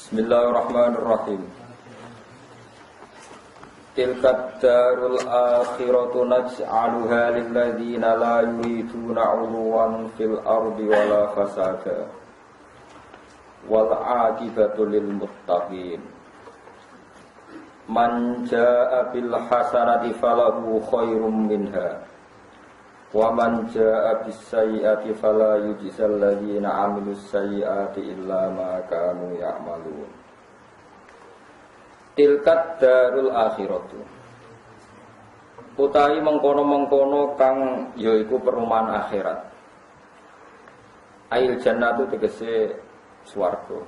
Bismillahirrahmanirrahim. Tilka darul akhiratu naj'aluha lil ladzina la yuriduna 'uluwan fil ardi wala fasada. Wal 'aqibatu lil muttaqin. Man jaa'a bil hasanati falahu khairum minha. Wa man jaa'a bis sayyi'ati fala yujzal ladzina 'amilus sayyi'ati illa ma kanu ya'malun. Tilkat darul akhiratu. Utawi mengkono-mengkono kang yaiku perumahan akhirat. Ail jannatu tegese swarga.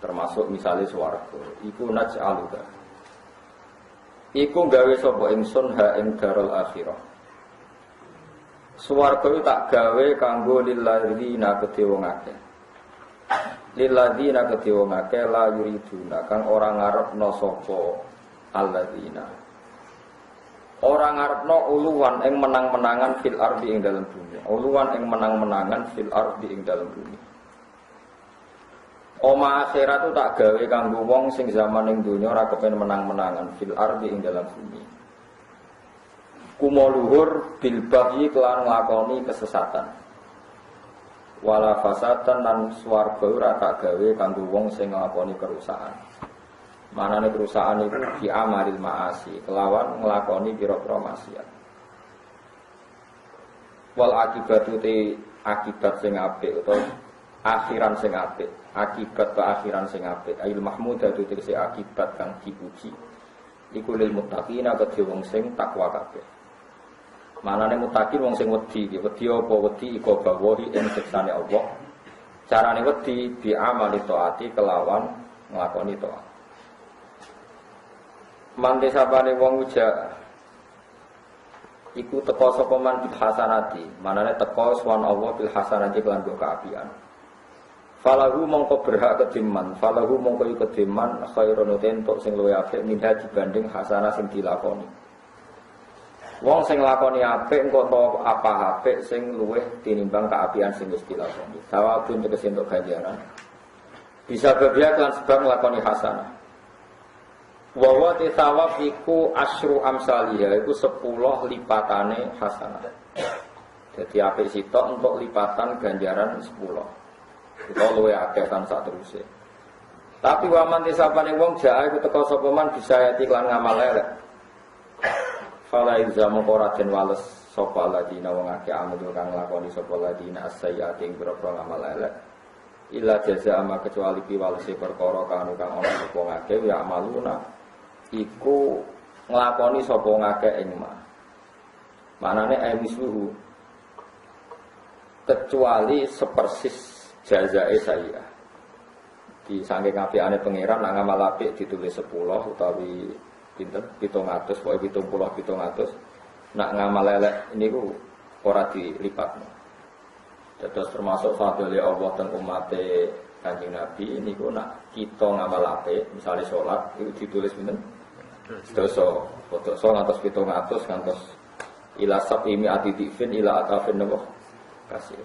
Termasuk misalnya swarga. Iku naj'aluka. Iku gawe sapa ingsun ha ing darul akhirah. Swarga itu tak gawe kanggo lilladzina kedhe wong akeh. Lilladzina kedhe wong akeh la yuriduna kang ora ngarepno sapa alladzina. Ora ngarepno uluwan ing menang-menangan fil ardi ing dalam bumi. Uluwan ing menang-menangan fil ardi ing dalam bumi. Oma akhirat itu tak gawe kanggo wong sing zaman ing donya ora kepen menang-menangan fil ardi ing dalam bumi. Kumoluhur bil baghi kelan nglakoni kesesatan. Wala fasatan lan swarga ora tak gawe kanggo wong sing nglakoni kerusakan. Manane kerusakan iku fi amalil maasi, kelawan nglakoni pira-pira maksiat. Wal akibatu te akibat sing apik utawa akhiran sing apik, akibat ta akhiran sing apik. Ail mahmudatu tegese akibat kang dipuji. Iku lil muttaqina kedhe wong sing takwa kabeh. Manane mutakin wong sing wedi apa wedi iku bawahi ing siksane Allah. Carane wedi bi amali taati kelawan nglakoni taat. Mante sapane wong uja iku teka sapa man bil hasanati, manane teka swan Allah bil hasanati kelan kaapian. Falahu mongko berhak kediman, falahu mongko kediman khairun tentuk sing luwih apik minha dibanding hasanah sing dilakoni. Wong sing lakoni apik engko to apa apik sing luwih tinimbang kaapian sing wis dilakoni. Sawabun tegese entuk ganjaran. Bisa bebiak lan sebab nglakoni hasanah. Wa wa tsawab iku asyru amsalih, iku 10 lipatane hasanah. Dadi apik sitok entuk lipatan ganjaran 10. Kita luwih akeh kan sak teruse. Tapi waman tisapane wong jaa iku teka sapa man bisa yati lan ngamal elek. Fala ilzamu qoraden wales sapa ladina wong akeh amul kang lakoni sapa ladina as-sayyi'ati ing boro-boro ngamal elek. Illa jazaa ma kecuali piwalese perkara kang ana sapa ngakeh ya amaluna. Iku nglakoni sapa ngakeh ing ma. Manane aymisluhu kecuali sepersis jazae saya. Di saking apikane pangeran nang ngamal apik ditulis 10 utawi pinten 700 pokoke 700 nak ngamal elek niku ora dilipatno. Dados termasuk fadhile Allah dan umate Kanjeng Nabi niku nak kita ngamal apik misale salat iku ditulis pinten dosa ngantos 700 ngantos ila sabimi atidifin ila atafin napa kasih.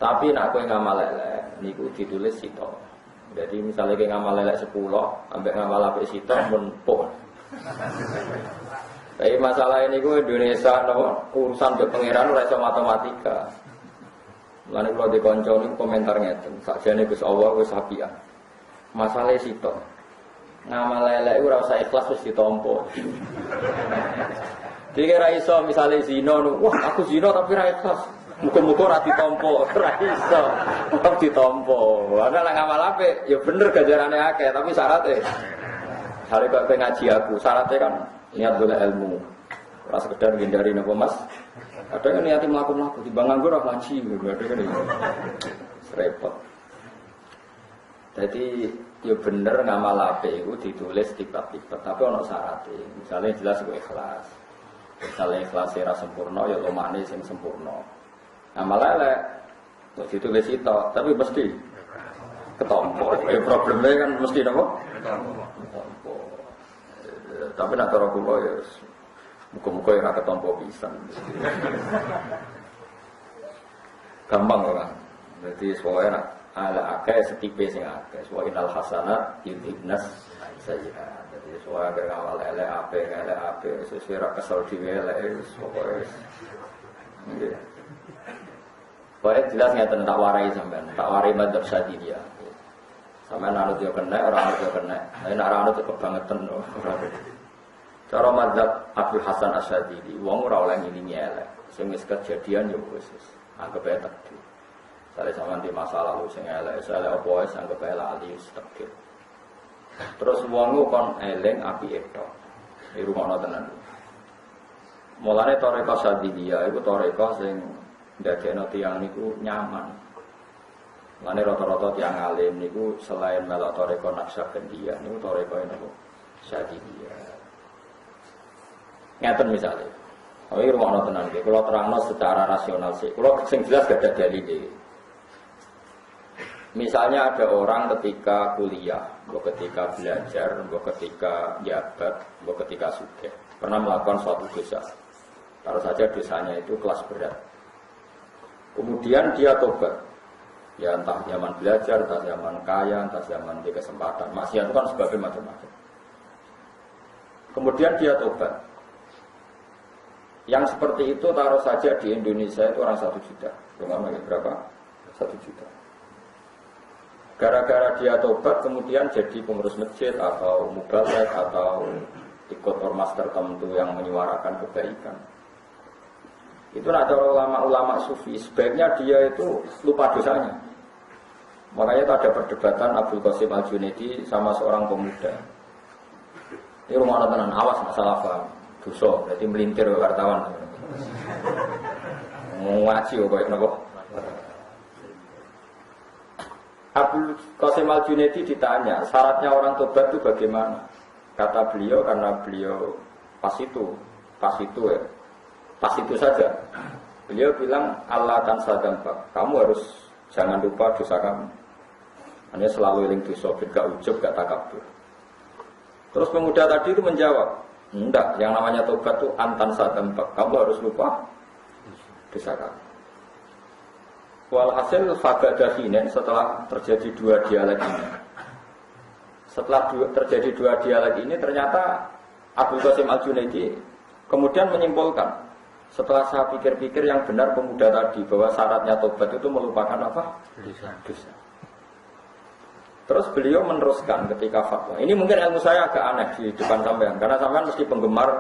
Tapi nak kowe ngamal elek niku ditulis sito. Jadi misalnya kowe ngamal elek 10, ambek ngamal apik sito mun pun. Tapi masalah ini gue Indonesia urusan ke pangeran ora iso matematika. Mulane kula dikonco niku komentar ngeten, sakjane Gus Allah wis apian. Masalah sito. Ngamal elek ora usah ikhlas wis ditampa. Dikira iso misalnya zina, wah aku zina tapi ra ikhlas. Muga-muga ora ditampa, ora iso. Tetep ditampa. Ana lek ngamal apik ya bener ganjarane akeh, tapi syaratnya hari kok ngaji aku, syaratnya kan niat golek ilmu. Ora sekedar ngindari napa Mas. Kadang kan niate mlaku-mlaku timbang nganggur ora ngaji, berarti kan iki. Repot. Jadi ya bener ngamal apik iku ditulis tipe-tipe, tapi ana syaratnya. Misalnya jelas kok ikhlas. Misalnya ikhlas ora sempurna ya lomane sing sempurna. Ngamal elek kok ditulis itu, tapi mesti ketompo. Ya problemnya kan mesti napa? Ketompo. Tapi nak cara kula ya muga-muga ora ketompo pisan. Gampang kok kan. Jadi soalnya ala akeh setipe sing akeh. Wa innal hasanat yudhibnas sayyi'at. Jadi soal awal elek sesuai ra kesel dhewe elek wis pokoke. Nggih. Pokoke jelas ngeten tak warai sampean, tak warai madzhab Syadziliyah. Sampeyan anut yo kena, ora anut yo kena. Nek ora anut kebangetan ora. Cara madzhab Abdul Hasan Asyadzili, wong ora oleh ngilingi elek. Sing wis kejadian yo wis anggap ae takdir. Sale sampean di masa lalu sing elek, elek apa wis anggap ae lali wis takdir. Terus wong kon eling apike tok. Iki rumono tenan. Mulane tarekah Syadziliyah iku tarekah sing ndadekno tiyang niku nyaman. Mulane rata-rata tiyang alim niku selain melok tarekah Naqsyabandiyah niku tarekah niku Syadziliyah. Ngaten misalnya, ini rumah tenan. Kalau terangno secara rasional sih, kalau sing jelas gak ada dalil. Misalnya ada orang ketika kuliah, ketika belajar, ketika jabat, ketika sugih, pernah melakukan suatu dosa. Taruh saja dosanya itu kelas berat. Kemudian dia tobat, ya entah zaman belajar, entah zaman kaya, entah zaman di kesempatan. Maksiat itu kan sebabnya macam-macam. Kemudian dia tobat. Yang seperti itu taruh saja di Indonesia itu orang 1 juta. Dengan berapa? 1 juta. Gara-gara dia tobat kemudian jadi pengurus masjid atau mubalek atau ikut ormas tertentu yang menyuarakan kebaikan. Itu ada ulama-ulama sufi. Sebaiknya dia itu lupa dosanya. Makanya itu ada perdebatan Abdul Qasim Al-Junaidi sama seorang pemuda. Ini rumah tenan, awas masalah paham. Dosa, berarti melintir wartawan. Ngaji kok napa? Abdul Qasim Al-Junaidi ditanya, syaratnya orang tobat itu bagaimana? Kata beliau karena beliau pas itu saja. Beliau bilang Allah tansa dzambak. Kamu harus jangan lupa dosa kamu. Hanya selalu eling dosa, gak ujub, gak takabur. Terus pemuda tadi itu menjawab, enggak, yang namanya tobat itu antan sadambak. Kamu harus lupa dosa kamu. Walhasil fagadahinen setelah terjadi dua dialek ini. Terjadi dua dialek ini ternyata Abdul Qasim Al-Junaidi kemudian menyimpulkan setelah saya pikir-pikir yang benar pemuda tadi bahwa syaratnya tobat itu melupakan apa? Dosa. Terus beliau meneruskan ketika fatwa. Ini mungkin ilmu saya agak aneh di depan sampean karena sampean mesti penggemar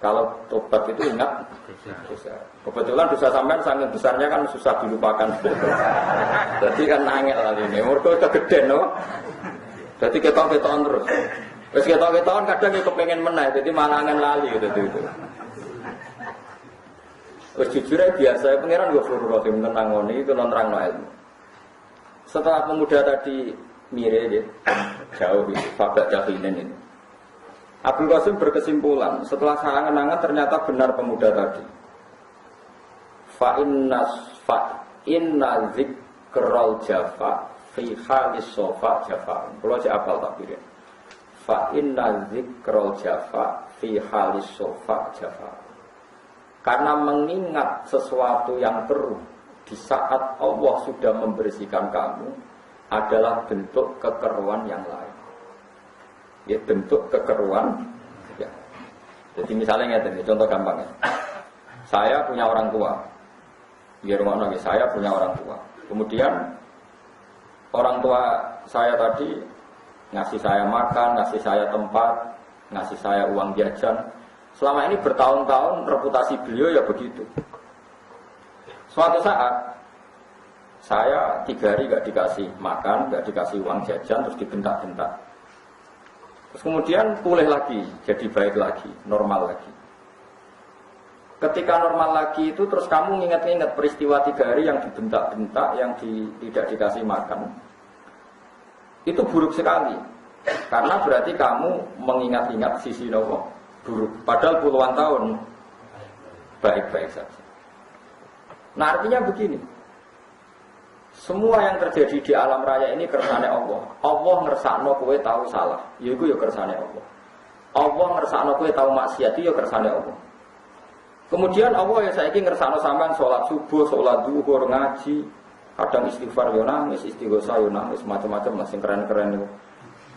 kalau tobat itu ingat dosa. Kebetulan dosa sampean saking besarnya kan susah dilupakan. Jadi kan angel kali ini. Mergo kegeden no. Jadi ketok-ketokan terus. Wis ketok-ketokan kadang ya kepengen meneh jadi malangan lali gitu. Wis jujur aja biasa pangeran Ghafurur Rahim tentang ngene itu nerangno ilmu. Setelah pemuda tadi mire ya, jauh di fabak jahilin ini. Abdul Qasim berkesimpulan setelah saya angan-angan ternyata benar pemuda tadi. Fa inna zikral jafa fi halis sofa jafa. Kalau aja apal takbirnya. Fa inna zikral jafa fi halis sofa jafa. Karena mengingat sesuatu yang keruh di saat Allah sudah membersihkan kamu adalah bentuk kekeruan yang lain. Ya bentuk kekeruan. Ya. Jadi misalnya ini contoh gampang ya. Saya punya orang tua. Di rumah nabi saya punya orang tua. Kemudian orang tua saya tadi ngasih saya makan, ngasih saya tempat, ngasih saya uang jajan. Selama ini bertahun-tahun reputasi beliau ya begitu. Suatu saat saya 3 hari gak dikasih makan, gak dikasih uang jajan, terus dibentak-bentak. Terus kemudian pulih lagi, jadi baik lagi, normal lagi. Ketika normal lagi itu terus kamu ingat-ingat peristiwa 3 hari yang dibentak-bentak, yang tidak dikasih makan. Itu buruk sekali. Karena berarti kamu mengingat-ingat sisi Allah buruk. Padahal puluhan tahun baik-baik saja. Nah artinya begini. Semua yang terjadi di alam raya ini kersane Allah. Allah ngersakno kowe tahu salah, yaiku ya kersane Allah. Allah ngersakno kowe tahu maksiat, ya kersane Allah. Kemudian Allah ya saiki ngersakno sampean salat subuh, salat zuhur, ngaji, Kadang istighfar yo nangis, istighosah yo nangis, macam-macam lah sing keren-keren itu.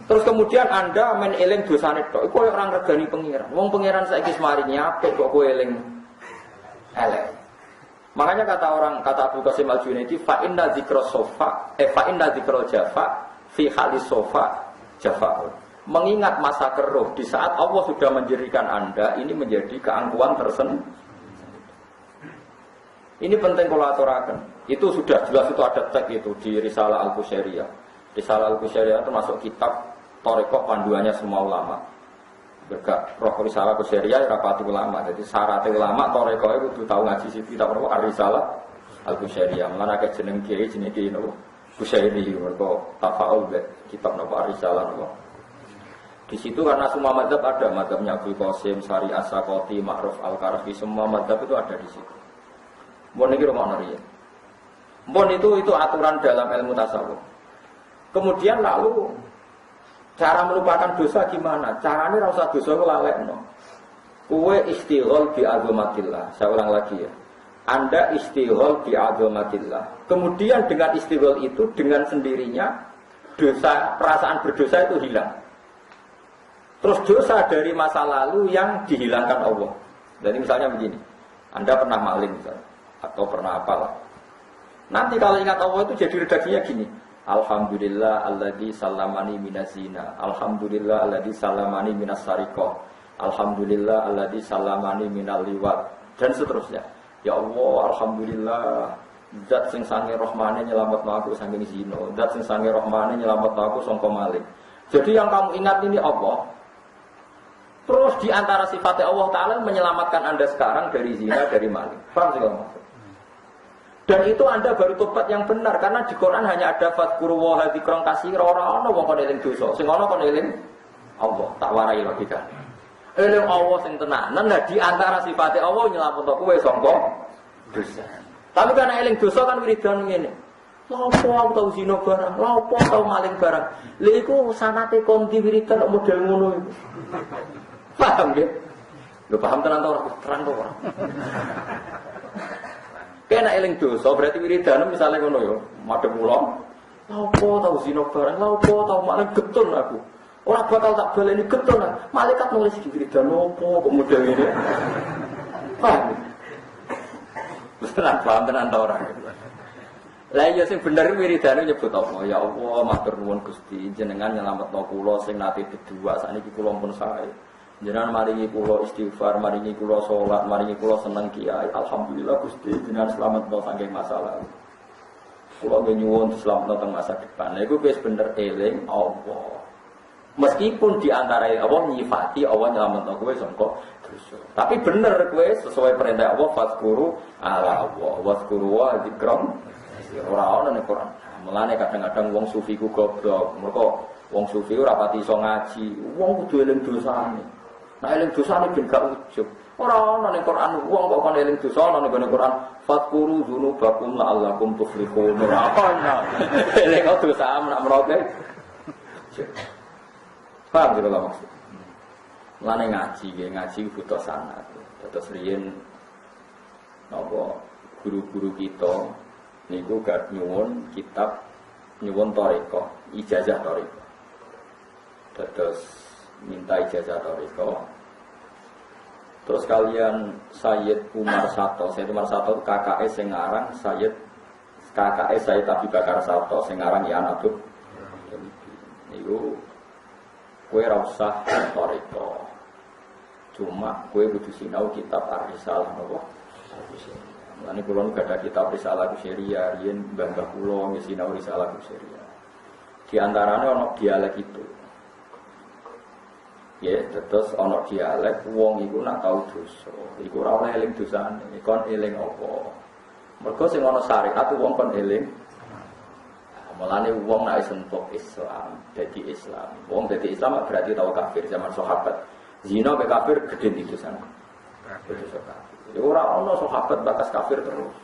Terus kemudian Anda main eling dosane tok. Iku orang regani pangeran. Wong pangeran saiki maringi apik kok kowe eling elek. Makanya kata Abu Qasim Al-Junaidi fa inna dzikra jafa fi halis sofa jafa. Mengingat masa keruh di saat Allah sudah menjadikan Anda ini menjadi keangkuhan tersendiri. Ini penting kalau aturakan. Itu sudah jelas itu ada teks itu di Risalah Al-Qusyairiyah. Risalah Al-Qusyairiyah itu masuk kitab Thariqah panduannya semua ulama. Berkak roh Risalah Al-Qusyairiyah rapati ulama. Jadi syarat ulama Thariqah itu kudu tahu ngaji sih kita perlu Risalah Al-Qusyairiyah. Mulane akeh jeneng kiai jenenge kiai nopo Qusyairi mergo tafaul kitab nopo Risalah nopo. Di situ karena semua mazhab ada, mazhabnya Abu Qasim, Sari As-Sakoti, Ma'ruf Al-Karafi, semua mazhab itu ada di situ. Mbon iki rumah nari. Mbon itu aturan dalam ilmu tasawuf. Kemudian lalu cara melupakan dosa gimana? Caranya rasa dosa ku lalekno. Kowe istighol bi azamatillah. Saya ulang lagi ya. Anda istighol bi azamatillah. Kemudian dengan istighol itu dengan sendirinya dosa, perasaan berdosa itu hilang. Terus dosa dari masa lalu yang dihilangkan Allah. Jadi misalnya begini, Anda pernah maling misalnya, atau pernah apalah. Nanti kalau ingat Allah itu jadi redaksinya gini. Alhamdulillah alladzi salamani minazina. Alhamdulillah alladzi salamani minas sariqah. Alhamdulillah alladzi salamani minal liwat. Dan seterusnya. Ya Allah, alhamdulillah. Zat sing sange rahmane nyelametno aku saking zina. Zat sing sange rahmane nyelametno aku sangka maling. Jadi yang kamu ingat ini Allah. Terus di antara sifatnya Allah Ta'ala menyelamatkan Anda sekarang dari zina, dari maling. Paham sih kalau maksud? Dan itu Anda baru tobat yang benar. Karena di Quran hanya ada fadkuru wa hadzikron kasir. Orang-orang wong kon eling dosa. Sing ana kon eling Allah. Tak warai logika. Eling Allah sing tenanan. Nah di antara sifatnya Allah nyelametno kowe sangka dosa. Tapi karena eling dosa kan wiridan ngene. Lapo aku tau zina barang, lapo tau maling barang. Lha iku sanate kon di wiridan model ngono iku. Paham ya? Lu paham tenan to ora? Terang to ora? Kena eling dosa berarti wiridan misalnya ngono ya, madhep kula. Lapo tau zina barang, lapo tau maling getun aku. Ora bakal tak baleni getun. Malaikat nulis di wiridan opo kok model ini. Paham? Tenan paham tenan to ora? Lah iya sing bener wiridane nyebut apa? Ya Allah, matur nuwun Gusti, jenengan nyelametno kula sing nate berdua sakniki kula pun sae. Jenengan maringi kula istighfar, maringi kula salat, maringi kula seneng kiai. Alhamdulillah Gusti, jenengan slametno saking masalah. Kula nyuwun slametno teng masa depan. Lha iku wis bener eling Allah. Meskipun di antara Allah nyifati Allah nyelametno kowe sangka dosa. Tapi bener kowe sesuai perintah Allah fadzkuru ala Allah, wadzkuru wa dzikram. Ora ana ning Quran. Mulane kadang-kadang wong sufi ku goblok. Mergo wong sufi ora pati iso ngaji. Wong kudu eling dosane. Nek eling dosane ben gak ujug. Ora ana ning Quran wong kok kon eling dosa ana ning Quran. Fadkuru dzunubakum la'allakum tuflihun. Ora ana. Eling dosa nek meroke. Paham gitu lah maksud. Mulane ngaji butuh sanad. Terus riyen napa guru-guru kita niku gak nyuwun kitab nyuwun thariqah, ijazah thariqah. Terus minta ijazah thariqah. Terus kalian Sayyid Umar Sato, Sayyid Umar Sato kakake sing aran Sayyid kakake Sayyid Abi Bakar Sato sing aran Ya Abdul. Niku kowe ora usah thariqah. Cuma kowe kudu sinau kitab Ar-Risalah napa? Ini kulon gak ada kitab Risalah Qusyairiyah, riyen mbah-mbah kula ngisi sinau Risalah Qusyairiyah. Di antaranya ana dialek itu. Ya, terus ana dialek wong iku nak tau dosa. Iku ora oleh eling dosane, kon eling apa. Mergo sing ana syariat wong kon eling. Mulane wong nek sentuh Islam, dadi Islam. Wong dadi Islam berarti tau kafir zaman sahabat. Zina be kafir gedhe itu sana. Dosa kafir. Ya ora ana sahabat bakas kafir terus.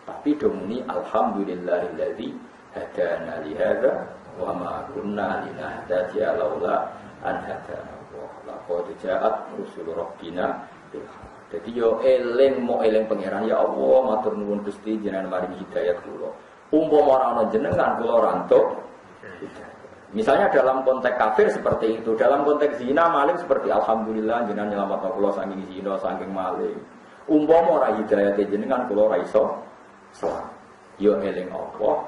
Tapi domuni alhamdulillahilladzi hadana li hadza wa ma kunna linahtadiya laula an hadana Allah. Laqad ja'at rusul rabbina bil haqq. Dadi yo eling mo eling pangeran ya Allah matur nuwun Gusti jenengan maringi hidayat kula. Umpama ora ana jenengan kula ora entuk. Misalnya dalam konteks kafir seperti itu, dalam konteks zina maling seperti alhamdulillah jenengan nyelametno kula saking zina, saking maling. Umpama ora hidayah jenengan kula ora iso selamat. Yo eling Allah.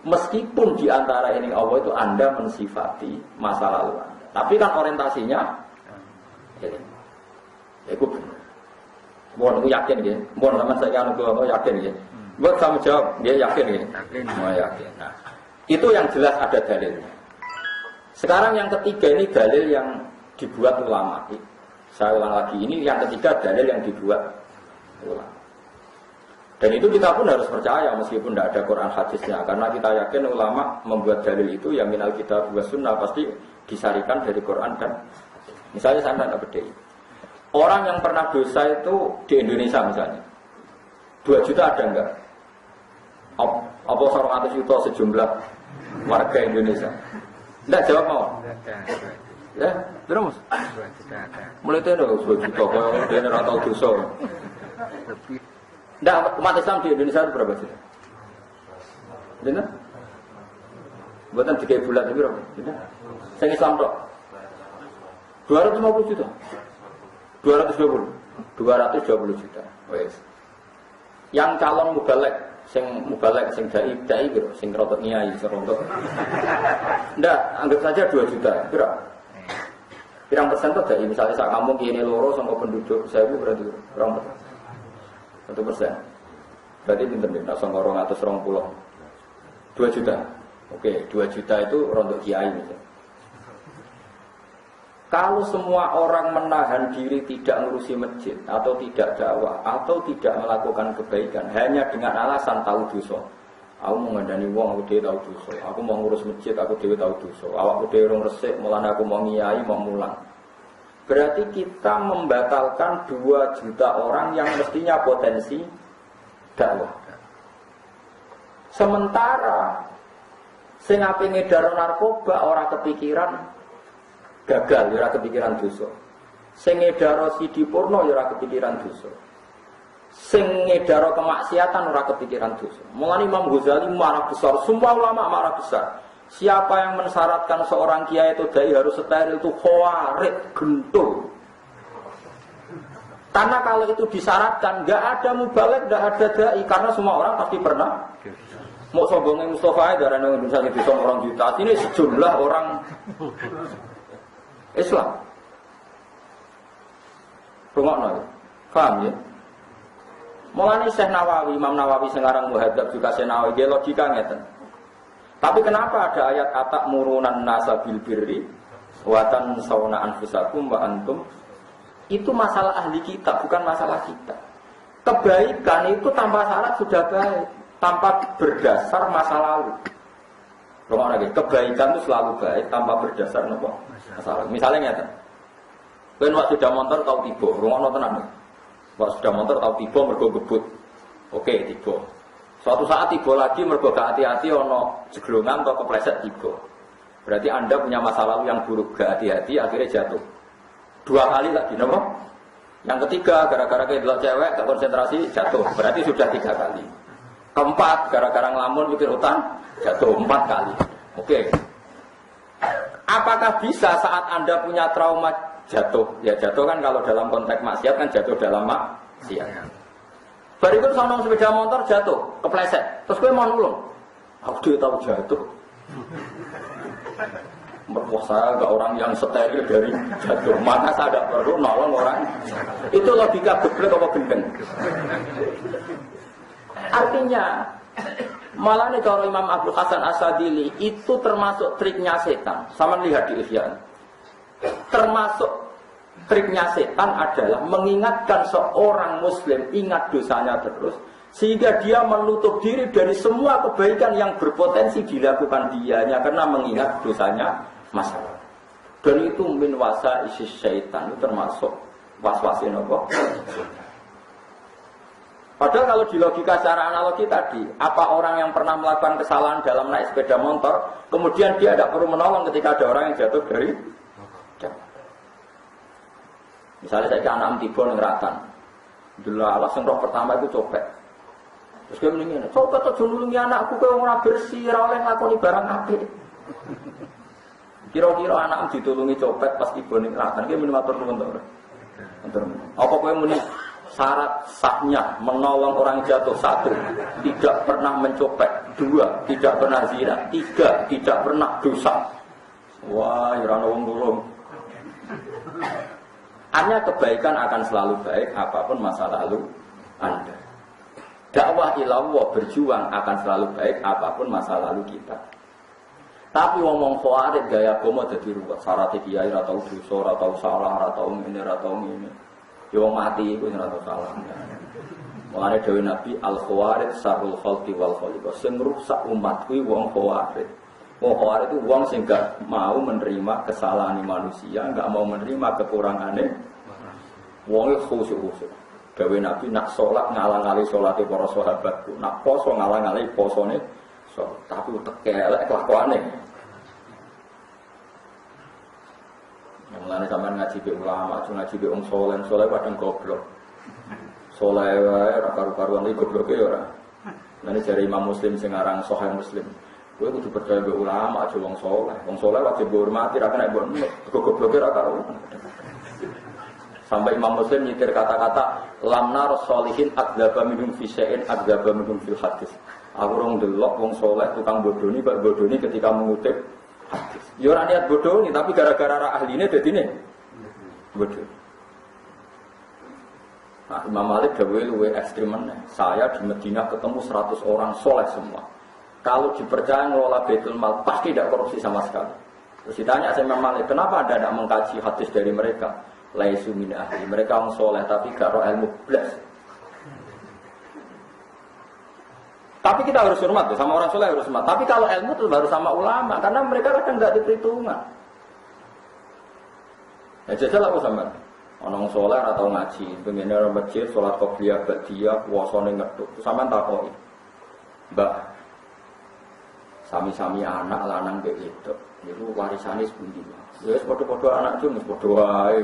Meskipun di antara eling Allah itu Anda mensifati masa lalu Anda. Tapi kan orientasinya eling. Ya iku bener. Mohon aku yakin nggih. Mohon sampean saya anu kula yakin nggih. Buat kamu jawab, dia yakin nggih? Yakin. Oh yakin. Nah, itu yang jelas ada dalilnya. Sekarang yang ketiga ini dalil yang dibuat ulama. Saya ulang lagi, ini yang ketiga dalil yang dibuat ulama. Dan itu kita pun harus percaya meskipun tidak ada Quran hadisnya. Karena kita yakin ulama membuat dalil itu yang minal kitab wa sunnah pasti disarikan dari Quran dan misalnya saya tidak beda. Orang yang pernah dosa itu di Indonesia misalnya 2 juta ada enggak? Apa 100 juta sejumlah warga Indonesia? Enggak jawab mau? Ya, terus? Mulai itu ada 2 juta, kalau dia tidak tahu dosa. Enggak, umat Islam di Indonesia itu berapa juta? Benar? Buatan 3 bulan itu berapa? Benar? Saya Islam dok 250 juta 220 juta. Wes. Yang calon mubalek sing dai biro, sing rotot nyai, sing rotot. Ndak, anggap saja 2 juta. Pirang persen tuh dai, misalnya sak kampung kene loro sangka penduduk 1000 berarti berapa? 1%. Berarti pinten nek sangka 220. 2 juta. Oke, 2 juta itu rontok kiai misalnya. Kalau semua orang menahan diri tidak ngurusi masjid atau tidak dakwah atau tidak melakukan kebaikan hanya dengan alasan tahu dosa. Aku mau ngandani wong, aku dhewe tahu dosa. Aku mau ngurus masjid, aku dhewe tahu dosa. Awakku dhewe urung resik, mulane aku mau ngiyai, mau mulang. Berarti kita membatalkan 2 juta orang yang mestinya potensi dakwah. Sementara sing ape ngedar narkoba ora kepikiran gagal, ya ora kepikiran dosa. Sing ngedaro sidi porno ya ora kepikiran dosa. Sing ngedaro kemaksiatan ora kepikiran dosa. Mulane Imam Ghazali marah besar, semua ulama marah besar. Siapa yang mensyaratkan seorang kiai itu dai harus steril itu khawarij, gentul. Karena kalau itu disyaratkan, enggak ada mubalek, enggak ada dai karena semua orang pasti pernah. Mau sombongnya Mustafa darah Indonesia itu orang juta, ini sejumlah orang Islam. Rungokno. Paham ya? Mulane Syekh Nawawi, Imam Nawawi sekarang muhadzab juga Syekh Nawawi dia logika ngeten. Tapi kenapa ada ayat atak murunan nasa bil birri wa tansawna anfusakum wa antum? Itu masalah ahli kita, bukan masalah kita. Kebaikan itu tanpa syarat sudah baik, tanpa berdasar masa lalu. Rungokno lagi, kebaikan itu selalu baik tanpa berdasar nopo? Masalah. Misalnya nyata, kan waktu sudah motor tahu tiba, rumah tenan. Waktu sudah motor tahu tiba mergo gebut, oke tiba. Suatu saat tiba lagi mergo gak hati-hati ono jeglongan atau kepleset tiba. Berarti Anda punya masa lalu yang buruk, gak hati-hati akhirnya jatuh. 2 kali lagi, nopo? Yang ketiga gara-gara kedelok cewek gak konsentrasi jatuh, berarti sudah 3 kali. Keempat gara-gara ngelamun mikir utang jatuh 4 kali. Oke. Apakah bisa saat Anda punya trauma jatuh? Ya jatuh kan kalau dalam konteks maksiat kan jatuh dalam maksiat. Berikut sono sepeda motor jatuh, kepleset. Terus gue mau nulung. Aku dia tahu jatuh. Merkosa enggak orang yang steril dari jatuh. Maka saya tidak perlu nolong orang. Itu logika geblek apa gendeng. Artinya malah nih kalau Imam Abdul Hasan As-Sadili itu termasuk triknya setan. Sama lihat di Ihya. Termasuk triknya setan adalah mengingatkan seorang muslim ingat dosanya terus sehingga dia menutup diri dari semua kebaikan yang berpotensi dilakukan dianya karena mengingat dosanya masalah. Dan itu min wasa isi syaitan, itu termasuk was-wasin apa? Padahal kalau di logika secara analogi tadi, apa orang yang pernah melakukan kesalahan dalam naik sepeda motor, kemudian dia tidak perlu menolong ketika ada orang yang jatuh dari jatuh. Misalnya saya ke anak tiba ngeratan, dulu alas roh pertama itu copet. Terus dia mendingin, coba tuh nulungi anakku kau ora bersih, ora oleh nglakoni barang apik. Kira-kira anak ditulungi copet pas ibune nglakon, ki muni matur nuwun to ora? Matur nuwun. Apa kowe muni syarat sahnya menolong orang jatuh 1, tidak pernah mencopet, 2, tidak pernah zina, 3, tidak pernah dosa. Wah, ya ora wong tulung. Hanya kebaikan akan selalu baik apapun masa lalu Anda. Dakwah ilallah berjuang akan selalu baik apapun masa lalu kita. Tapi ngomong khawarit gaya agama dadi ruwet. Syarat kiai ora tau dosa, ora tau salah, ora tau ngene, ora tau ngene. Yo mati iku ora tau salah. Mulane dawuh Nabi al-khawarit sarul khalqi wal khaliq. Sing rusak umat kuwi wong khawarit. Wong khawarit itu wong sing gak mau menerima kesalahan manusia, gak mau menerima kekurangannya. Wong khusyuk-khusyuk. Dawuh Nabi nak salat ngalang-aling salate para sahabatku, nak poso ngalang-aling posone. So, tapi tekelek kelakuane. Mulane sampean ngaji be ulama, ngaji be wong saleh, saleh padang goblok. Saleh wae ora karo-karuan iki gobloke ya ora. Lan jare Imam Muslim sing aran Sahih Muslim. Kowe kudu percaya be ulama aja wong saleh. Wong saleh wajib dihormati, ra kena mbok gobloke ora karo. Sampai Imam Muslim nyitir kata-kata lamnar sholihin adzaba minhum fi syai'in adzaba minhum fil hadis. Aku rong delok wong saleh tukang bodoni, Pak bodoni ketika mengutip hadis. Ya ora niat bodoni tapi gara-gara ra ahline dadine bodoh. Nah, Imam Malik dawuhe luwih ekstrem meneh. Saya di Madinah ketemu 100 orang saleh semua. Kalau dipercaya ngelola Baitul Mal pasti tidak korupsi sama sekali. Terus ditanya sama Imam Malik, kenapa Anda tidak mengkaji hadis dari mereka? Laisu min ahli, mereka orang soleh tapi gak roh ilmu blas. Tapi kita harus hormat tuh, sama orang soleh harus hormat. Tapi kalau ilmu itu baru sama ulama, karena mereka kadang gak diperhitungan. Ya jajal aku sama orang soleh atau ngaji, pengen orang masjid, sholat qobliyah, ba'diyah, puasane ngeduk. Sampean takoki, Mbak, sami-sami anak lanang kayak gitu, itu warisannya sepundi. Ya, foto-foto anak itu, foto wae.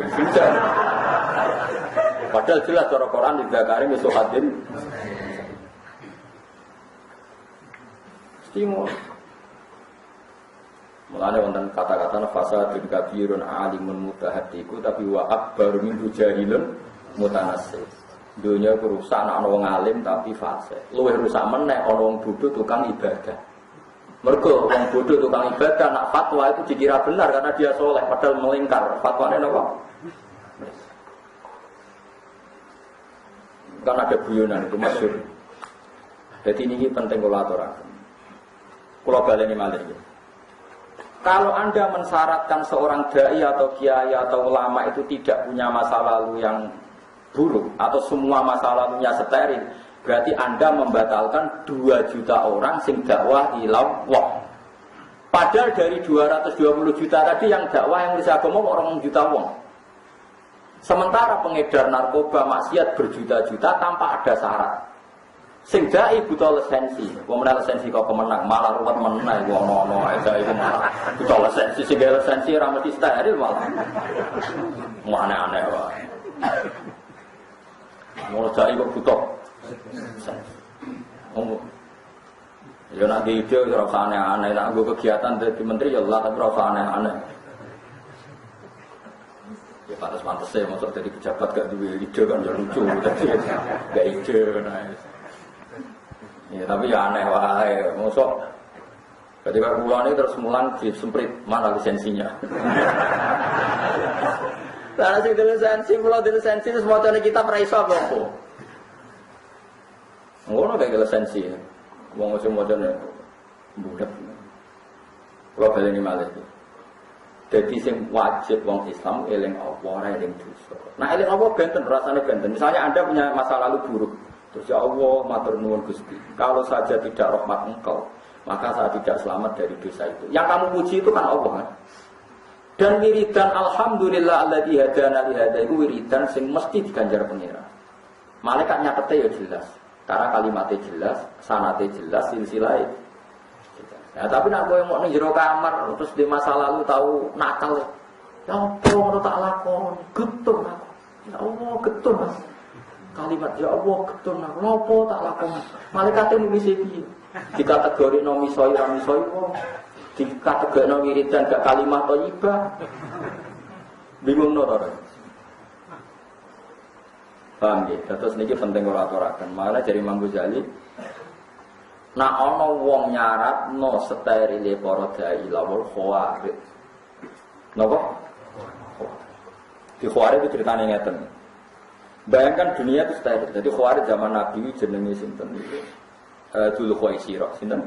Padahal jelas cara Quran di Zakari besok hadin. Stimul. Mulane wonten kata-kata fasadun kabirun alimun mutahaddiku tapi wa akbaru min jahilun mutanassih. Dunia rusak ana wong alim tapi fasik. Luwih rusak meneh ana wong bodho tukang ibadah. Mergo wong bodoh tukang ibadah nak fatwa itu dikira benar karena dia soleh padahal melingkar. Fatwane napa? Kan ada guyonan itu masyhur. Jadi ini penting kula aturaken. Kula baleni malih. Kalau Anda mensyaratkan seorang dai atau kiai atau ulama itu tidak punya masa lalu yang buruk atau semua masa lalunya steril, berarti Anda membatalkan 2 juta orang sing dakwah ilallah. Padahal dari 220 juta tadi yang dakwah yang bisa agama orang juta wong. Sementara pengedar narkoba maksiat berjuta-juta tanpa ada syarat. Sing dai buta lisensi, wong menawa lisensi kok kemenang malah ruwet meneh wong ono ae iku malah buta lisensi sing lisensi ora mesti steril malah. Aneh-aneh wae. Mau dai kok buta. Ya nak ide ora usah aneh-aneh, nak nggo kegiatan dadi menteri ya Allah tapi ora usah aneh-aneh. Ya pantes-pantese mosok dadi pejabat gak duwe ide kan ya lucu dadi gak ide nah. Ya tapi ya aneh wae, mosok ketika bulan ini terus mulang disemprit mana lisensinya. Karena sing lisensi, pulau lisensi itu semua kita peraiso apa? Ngono kayak lisensi, wong macam-macam budak. Kalau baleni malih. Jadi sing wajib wong Islam eling apa ora eling dosa. Nah eling apa benten rasane benten. Misalnya Anda punya masa lalu buruk, terus ya Allah matur nuwun Gusti. Kalau saja tidak rahmat Engkau, maka saya tidak selamat dari dosa itu. Yang kamu puji itu kan Allah kan. Dan wiridan alhamdulillah alladzi hadana li hadza iku wiridan sing mesti diganjar pengira. Malaikat nyatete ya jelas. Karena kalimatnya jelas, sanate jelas, silsilah. Ya, tapi nak kowe mau ning jero kamar terus di masa lalu tahu nakal. Ya apa ngono tak lakon, getun aku. Ya Allah getun Mas. kalimat ya Allah ketun aku nopo tak lakoni. Malaikate nulis iki. Di kategori no misoi ra misoi wong. Di kategori no wiridan gak kalimat thayyibah. Bingung no ora. Paham ya? Terus niki penting ora aturaken. Malah dari Imam Ghazali nak ana wong nyaratno sterile para dai lawul khawarij. Napa? Di Khawarij itu ceritanya ngeten. Bayangkan dunia itu steril. Jadi Khawarij zaman Nabi jenenge sinten niku? Dzul Khuwaisirah, sinten?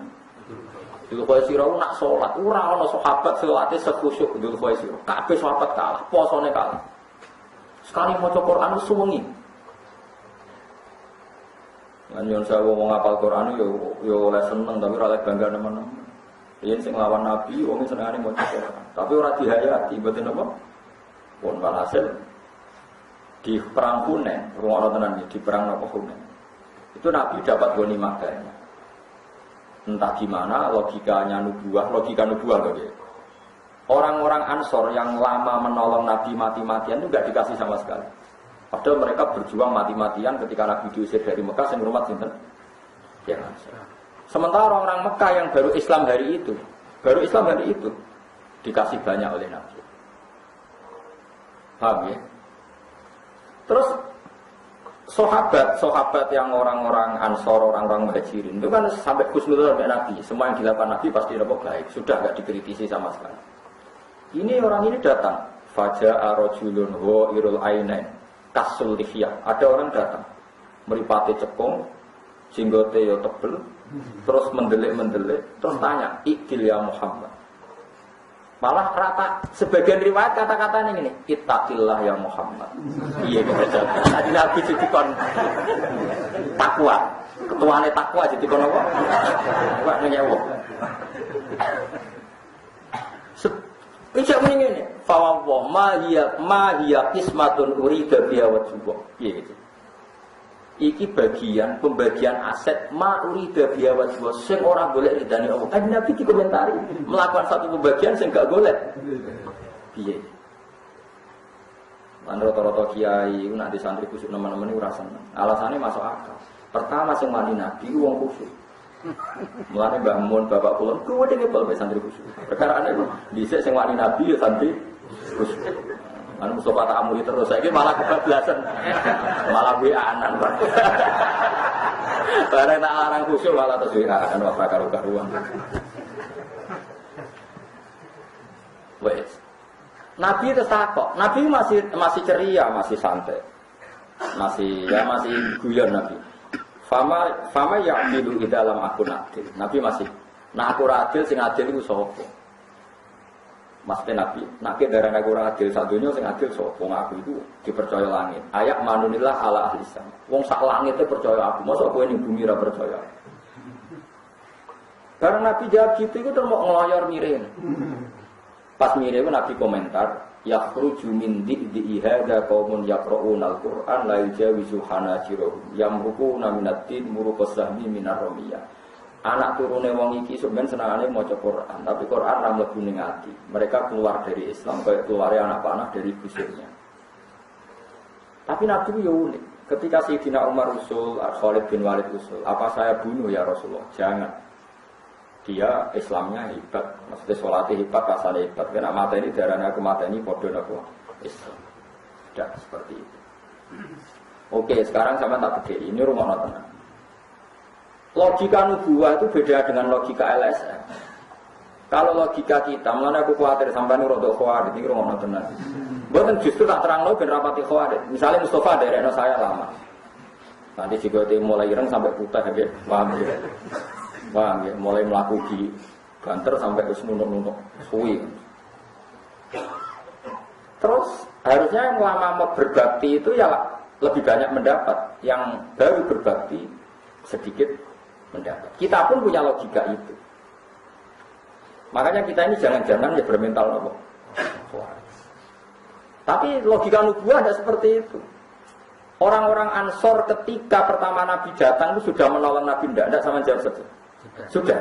Dzul Khuwaisirah nak salat, ora ana sahabat salate sekhusyuk Dzul Khuwaisirah. Kabeh sahabat kalah, posone kalah. Sekali maca Quran suwengi. Lan yen saya wong ngapal Quran yo oleh seneng tapi ora oleh bangga nemen-nemen. Yen sing lawan Nabi wong senengane maca Quran, tapi ora dihayati, mboten apa? Pun walhasil di perang Hunain, rumah tenan di perang apa Hunain. Itu Nabi dapat ghanimah banyak. Entah gimana logika nubuah loh ya. Orang-orang Ansor yang lama menolong Nabi mati-matian itu enggak dikasih sama sekali. Padahal mereka berjuang mati-matian ketika Nabi diusir dari Mekah sing rumah sinten? Ya. Sementara orang Mekah yang baru Islam hari itu dikasih banyak oleh Nabi. Paham ya? Terus sahabat yang orang-orang Ansor, orang-orang Muhajirin itu kan sampai khusnudon dengan Nabi. Semua yang dilakukan Nabi pasti dapat baik. Sudah enggak dikritisi sama sekali. Ini orang ini datang. Faja'a rajulun ghairul ainain kasul lihiyah. Ada orang datang mripate cekung, jenggote yo tebel, terus mendelik-mendelik, terus tanya, "Ikil ya Muhammad." Malah rata sebagian riwayat kata-kata ini ittaqillah ya Muhammad. Iya betul. Tadi Nabi dikon takwa. Ketuane takwa jadi kono apa? Wak nyewo. Ijak muni ngene, fa wa ma hiya qismatun urida biha wajhu. Iya gitu. Iki pembagian aset ma'uri dabiya wajwa sing ora boleh ridani Allah. Kan Nabi dikomentari melakukan satu pembagian sing gak boleh. Piye? Lan rata-rata kiai nanti santri kusuk nemen-nemen ora seneng. Alasane masuk akal. Pertama sing wani Nabi wong kusuk. Mulane Mbah Mun bapak kula kuwi dene bapak santri kusuk. Perkara ane dhisik sing wani Nabi ya santri kusuk. Anu Mustafa tak amuri terus, saya malah kebablasan, malah WA-an. Barang tak larang khusyuk malah terus WA-an, wah karu-karuan. Wes, Nabi itu takut, Nabi masih ceria, masih santai, masih guyon Nabi. Fama yang milu di dalam akun adil, Nabi masih, nah aku adil, sing adil itu sopo. Maksudnya Nabi darah aku adil satunya sing adil sapa aku itu dipercaya langit. Ayat manunillah ala ahli sama. Wong sak langit itu percaya aku, masa kowe ning bumi ra percaya. Karena Nabi jawab gitu itu terus ngeloyor miring. Pas miring Nabi komentar, yakhruju min di hadza qaumun yaqra'una al-Qur'an la yujawizu hanajirahum yamruquna minad-din muruqas sahmi minar ramiyah. Anak turune wong iki sampeyan senengane maca Quran, tapi Quran ra mlebu ning ati. Mereka keluar dari Islam kayak keluare anak panah dari busirnya. Tapi Nabi yo unik. Ketika Sayyidina Umar usul, Khalid bin Walid usul, apa saya bunuh ya Rasulullah? Jangan. Dia Islamnya hebat, maksudnya sholatnya hebat, rasanya hebat. Karena mata ini darahnya aku mata ini bodoh aku Islam. Tidak seperti itu. Oke, sekarang sama tak beda. Ini rumah tenang. Logika nubuah itu beda dengan logika LSM. Kalau logika kita, mana aku khawatir sampai nurodok khawatir, ini rumah tenang. Bukan justru tak terang lo ben rapati khawatir. Misalnya Mustafa dari saya lama. Nanti juga dia mulai ireng sampai putih ya, paham ya? Paham ya? Mulai melakukan banter sampai ke nunuk-nunuk suwi. Terus harusnya yang lama berbakti itu ya lebih banyak mendapat, yang baru berbakti sedikit mendapat. Kita pun punya logika itu. Makanya kita ini jangan-jangan ya bermental apa. Tapi logika nubuah tidak seperti itu. Orang-orang Ansor ketika pertama Nabi datang itu sudah menolong Nabi tidak sama jawab saja. Sudah.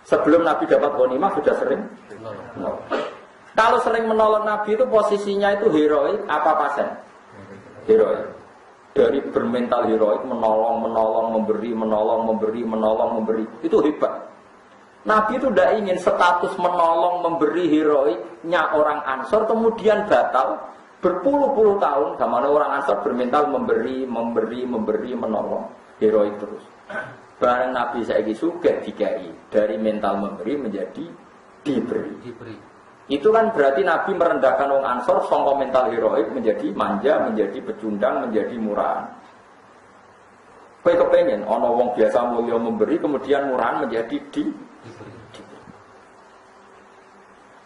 Sebelum Nabi dapat ghanimah sudah sering menolong. Kalau sering menolong Nabi itu posisinya itu heroik apa pasen? Heroik. dari bermental heroik menolong, memberi. Itu hebat. Nabi itu tidak ingin status menolong, memberi heroiknya orang Ansor kemudian batal berpuluh-puluh tahun. Sama orang Ansor bermental memberi, menolong, heroik terus. Barang Nabi saiki sugih dikai dari mental memberi menjadi diberi. Itu kan berarti Nabi merendahkan orang Ansor sangka mental heroik menjadi manja, menjadi pecundang, menjadi murahan. Kowe kepengen ana wong biasa mulya memberi kemudian murahan menjadi diberi.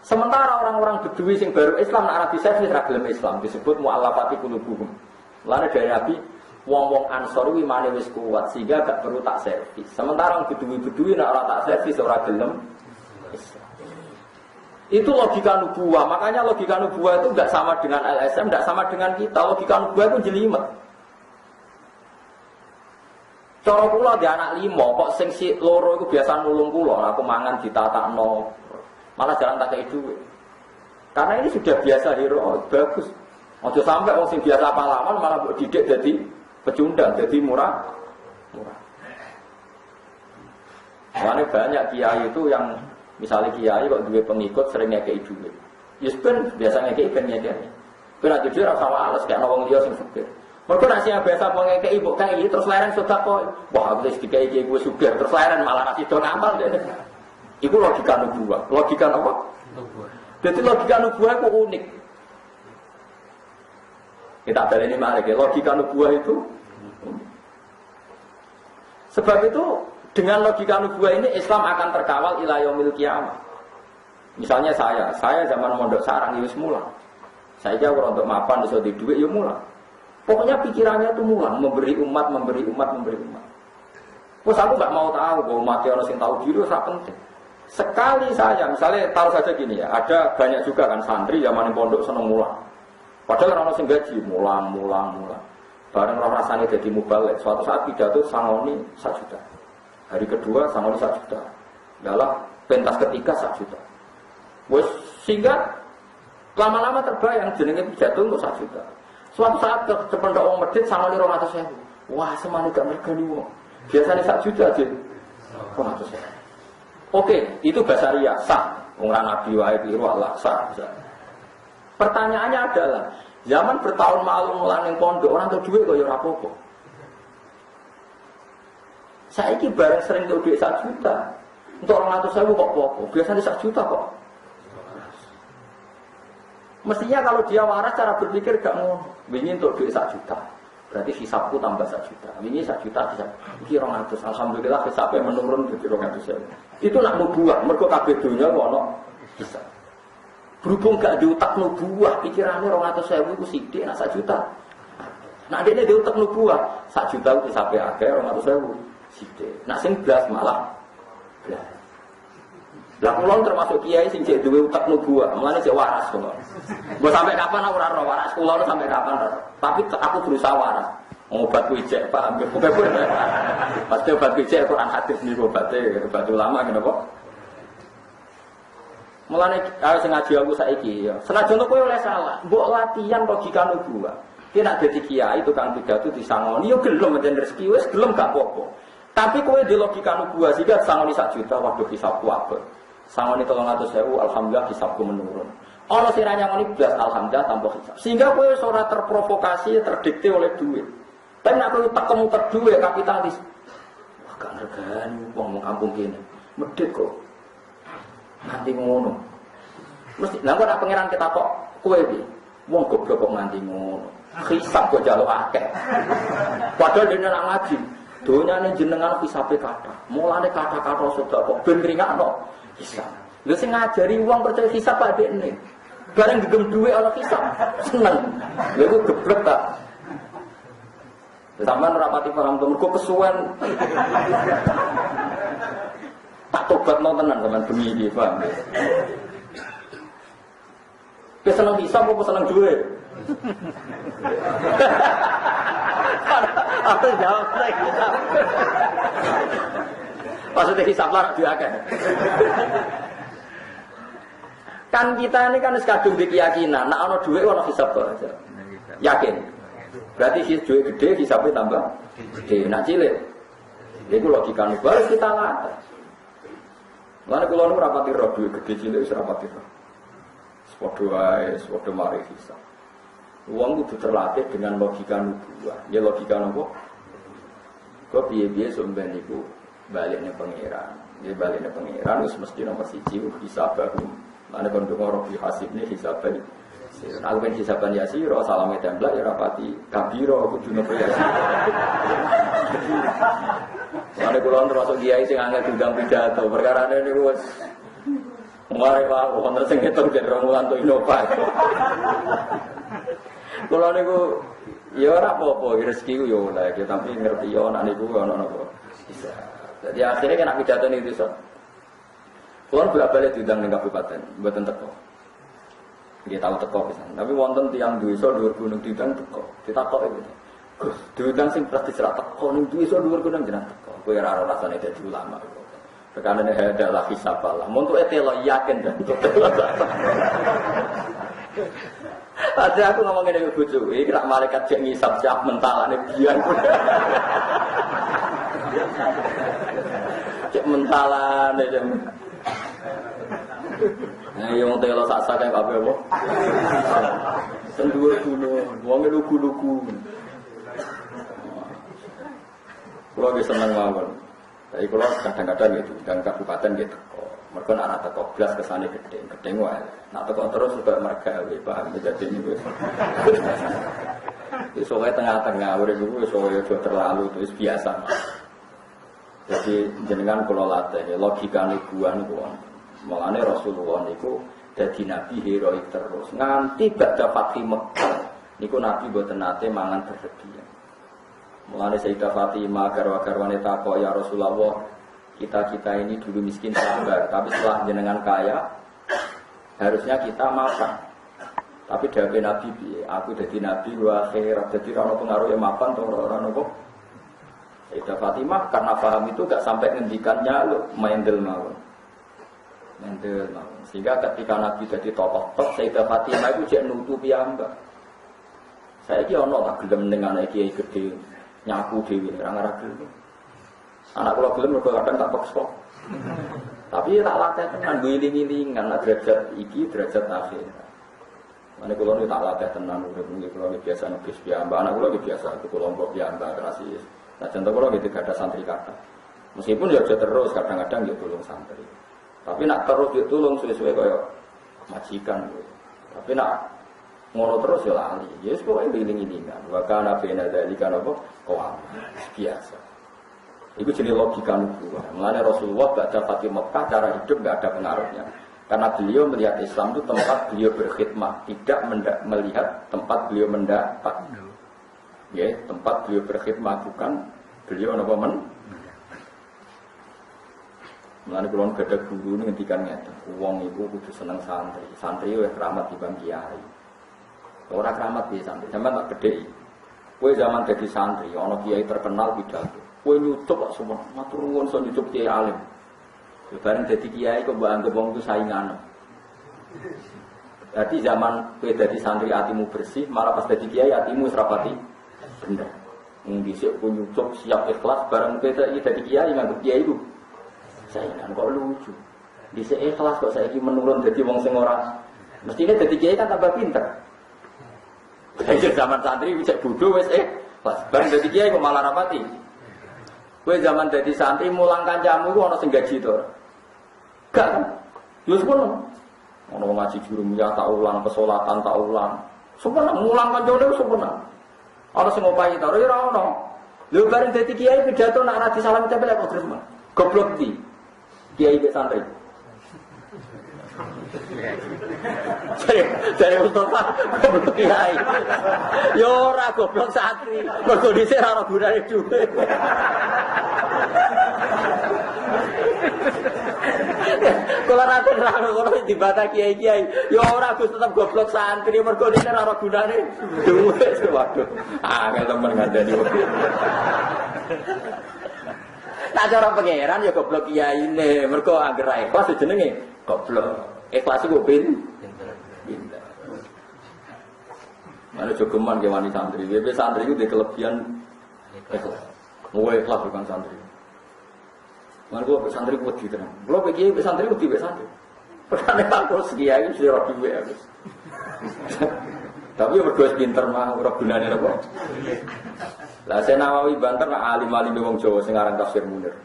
Sementara orang-orang Bedui sing baru Islam nak Nabi servis ra gelem Islam disebut mu'allafati qulubuhum. Lane dari Nabi wong-wong Ansor kuwi imane wis kuat sehingga gak perlu tak servis. Sementara orang Bedui nak ora tak servis ora gelem Islam. Itu logika nubuah, makanya logika nubuah itu tidak sama dengan LSM, tidak sama dengan kita. Logika nubuah itu jelimet. Cara kula di anak 5, kok sing si loro itu biasa nulung kula, aku mangan ditatakno, malah jalan tak kei duit. Karena ini sudah biasa hero, bagus. Ojo sampai wong sing biasa pahlawan malah mbok didik jadi pecundang, jadi murah. Makanya banyak kiai itu yang misalnya kiai kok duwe pengikut sering ngekei duit. Yes ben biasa ngekei ben ngekei. Ben nek jujur ora males kayak wong liya sing fakir. Mergo nek sing biasa ngekei mbok kei terus leren sedekah. Wah, wis dikei iki kuwi sugih terus leren malah kasih do ngamal dene. Iku logika nubuah. Logika apa? Nubuah. Jadi logika nubuah itu unik. Kita baleni mari logika nubuah itu. Sebab itu dengan logika nubuah ini Islam akan terkawal ila yaumil qiyamah. Misalnya saya zaman mondok sarang wis mulang. Saya ora untuk mapan iso di dhuwit ya mulang. Pokoknya pikirannya itu mulang, memberi umat. Terus aku enggak mau tahu bahwa mati orang sing tahu diri ora penting. Sekali saya misalnya taruh saja gini ya, ada banyak juga kan santri zaman pondok seneng mulang. Padahal orang sing gaji mulang. Bareng ora rasane dadi mubalek. Suatu saat pidato sangoni 1 juta. Hari kedua sangoni 1 juta. Dalam pentas ketiga 1 juta. Wes sehingga lama-lama terbayang jenenge pidato untuk 1 juta. Suatu saat kependok wong medhit sangoni 200.000. Wah, semane gak mergani wong. Biasanya 1 juta aja. 200.000. Oke, itu bahasa ria sah. Wong nabi wae keliru Allah sah. Pertanyaannya adalah, zaman bertahun malu mulang ning pondok orang tuh duit kok ya ora apa-apa. Saiki bareng sering tuh duit 1 juta. Untuk 200.000 kok apa-apa. Biasanya 1 juta kok. Mestinya kalau dia waras cara berpikir gak ngono. Wingi untuk duit 1 juta. Berarti hisabku tambah 1 juta. Wingi 1 juta bisa. Iki 200. Alhamdulillah hisabnya menurun jadi 200.000. Itu nak nubuah. Mergo kabeh donya kok ono hisab. Berhubung gak diutak nubuah, pikirannya 200.000 itu sidik, nak 1 juta. Nah dia diutak nubuah, 1 juta itu sampai akhir 200.000 sidik. Nak sing belas malah belas. Lah kula termasuk kiai sing jek duwe utak nubuah, mulane jek waras kula. Mbok sampai kapan aku ora ro waras kula sampai kapan ora. Tapi aku berusaha waras. Obat kuwi jek paham ya. Pasti obat kuwi jek Quran hadis niku obate, obat ulama kenapa? Mulane sing ngaji aku saiki ya. Senajan kowe oleh salah, mbok latihan logika nubuah. Ki nek dadi kiai tukang pidato disangoni yo gelem menten rezeki wis gelem gak apa-apa. Tapi kowe di logika nubuah sehingga sangoni 1 juta waduh hisabku apik. Sangoni 300.000 alhamdulillah hisabku menurun. Ana sing ra nyangoni blas alhamdulillah tanpa hisab. Sehingga kowe ora terprovokasi terdikte oleh duit. Tapi nek kowe tekemu duit kapitalis. Wah gak ngergani wong kampung kene. Medhit kok. Nganti ngono. Mesti lha kok nek pangeran kita kok kowe piye? Wong goblok kok nganti ngono. Hisab kok jaluk akeh. Padahal dene nak ngaji. Donyane jenengan hisabe kathah. Mulane kata-kata sedekah kok ben ringakno hisab. Lha sing ngajari wong percaya hisab Pak dekne. Bareng gegem dhuwit ana hisab. Seneng. Lha iku geblek ta. Sampeyan ora pati paham to mergo kesuwen. Tak tobatno tenan sampean demi iki, paham. Wis seneng hisab apa seneng dhuwit? Aku jawab lagi. Maksudnya hisab lah diakan. Kan kita ini kan kadung di keyakinan, nak ono duit ono hisab to aja. Yakin. Berarti duit gede hisabnya tambah gede. Nak cilik. Itu logika nu baru kita latih. Lalu kalau nu rapati roh duit gede cilik wis rapati roh. Sepodo wae, sepodo mari hisab. Uang itu terlatih dengan logika nubuah. Ya logika nopo. Kok piye-piye sampeyan niku balikne pangeran. Ya balikne pangeran wis mesti nomor 1 hisabahum. Ana kon donga roh hasibne hisabane. Aku ben hisaban yasiro salame template ya rapati kabiro kudu nopo ya. Ana kula termasuk kiai sing angel diundang pidato, perkarane niku wis mare wae wonten sing ketok jan romulan to inovasi. Kula niku ya ora apa-apa rezeki ku yo oleh tapi ngerti yo nek niku ana napa bisa. Jadi akhirnya kena pidato niku iso. Kula bolak-balik diundang ning kabupaten, mboten teko. Dia tahu teko pisan. Tapi wonten tiyang desa dhuwur gunung diundang teko. Ditakoki gitu. Gus, diundang sing praktis ra teko ning desa dhuwur gunung jeneng teko. Kowe ora ora rasane dadi ulama. Perkara ini adalah hisab Allah. Untuk etelo yakin dan ada aku ngomongin dengan bucu, ini kira malaikat yang ngisap siap mentalane biar cek mentalane jam. Nah, yang telo sak-sak kayak apa apa? Sendua gunung, wong lugu-lugu. Kalau bisa senang mawon. Tapi kalau kadang-kadang gitu, dan kabupaten gitu, mereka nak teko belas kesana gede wae. Nak teko terus juga mereka paham jadi ini. Itu soalnya tengah-tengah, udah dulu soalnya sudah terlalu itu biasa. Jadi jenengan kalau latih, logika nibuan itu, makanya Rasulullah itu jadi nabi heroik terus. Nganti baca Fatih Mekah, niku nabi buat nate mangan berlebihan. Mulane Sayyidah Fatimah garwa-garwane takok ya Rasulullah, kita ini dulu miskin sabar, tapi setelah jenengan kaya harusnya kita makan. Tapi dawuh Nabi piye? Aku dadi nabi wa akhirat, dadi ora ono pengaruh mapan to ora ono kok. Sayyidah Fatimah karena paham itu gak sampai ngendikannya lho mendel mawon. Mendel mawon. Sehingga ketika Nabi dadi tokoh top Sayyidah Fatimah itu jek nutupi ambak. Saya ki ono tak gelem ning anak kiai gede. Nyaku dewi, orang-orang gelem. Anak kula gelem mergo kadang tak paksa. Tapi tak latih tenan ngiling-ngilingan derajat iki derajat akhir. Mane kula niku tak latih tenan urip niki kula biasa nebis piyambak. Anak kula biasa iku kelompok piyambak terasi. Nah contoh kula gitu gak ada santri kata. Meskipun ya aja terus kadang-kadang ya tulung santri. Tapi nak terus ya tulung suwe-suwe kaya majikan. Tapi nak ngono terus ya lali. Ya wis pokoke ngiling-ngilingan. Wa kana bena dzalika napa qawam. Biasa. Itu jenis logika nubuwah. Mulane Rasulullah baca Fatih Mekah cara hidup enggak ada pengaruhnya. Karena beliau melihat Islam itu tempat beliau berkhidmat, tidak melihat tempat beliau mendapat. Ya, tempat beliau berkhidmat bukan beliau napa men. Mulane kula gadah guru ngendikan ngeten, wong iku kudu seneng santri. Santri wis keramat dibanding kiai. Ora keramat piye santri, sampeyan tak gedhe. Kowe zaman dadi santri, ana kiai terkenal pidato. Kowe nyucup kok semua, matur nuwun so nyucup kiai alim. Bareng dadi kiai kok mbok anggap wong itu saingan. Dadi zaman kowe dadi santri atimu bersih, malah pas dadi kiai atimu wis rapati bener. Wong dhisik kowe nyucup siap ikhlas, bareng kowe dadi kiai nganggep kiai itu saingan kok lucu. Dhisik ikhlas kok saiki menurun dadi wong sing ora. Mestine dadi kiai kan tambah pinter. Kayak zaman santri bisa bodoh wes pas bareng dadi kiai kok malah rapati. Kowe zaman dadi santri mulang kancamu ku ana sing gaji to. Gak kan? Yo sepono. Ana wong ngaji juru mulia tak ulang, pesolatan tak ulang. Sepono mulang kancane sepono. Ana sing ngopahi to ora ono. Lho bareng dadi kiai pidato nak ra disalam tempel kok terus mah. Goblok iki. Kiai be santri. Dari Mustafa goblok kiai. Ya ora goblok santri. Mergo dhisik ora gunane dhuwit. Kula rate ra ngono dibata kiai-kiai. Ya ora Gus tetep goblok santri mergo dhisik ora gunane dhuwit. Waduh. Angel temen ngandani. Nah cara pangeran ya goblok kiyaine. Mergo anggere ra ikhlas jenenge goblok. Ikhlas iku pinter. Ana jogeman ke wani santri. Wis santri itu di kelebihan ikhlas. Mulai ikhlas bukan santri. Mana gua santri wedi tenan. Gua iki santri wedi santri. Perkara aku sekiai sira duwe aku. Tapi ya berdua pinter mah ora gunane apa. Lah Senawawi banter nak alim-alim wong Jawa sing aran tafsir Munir.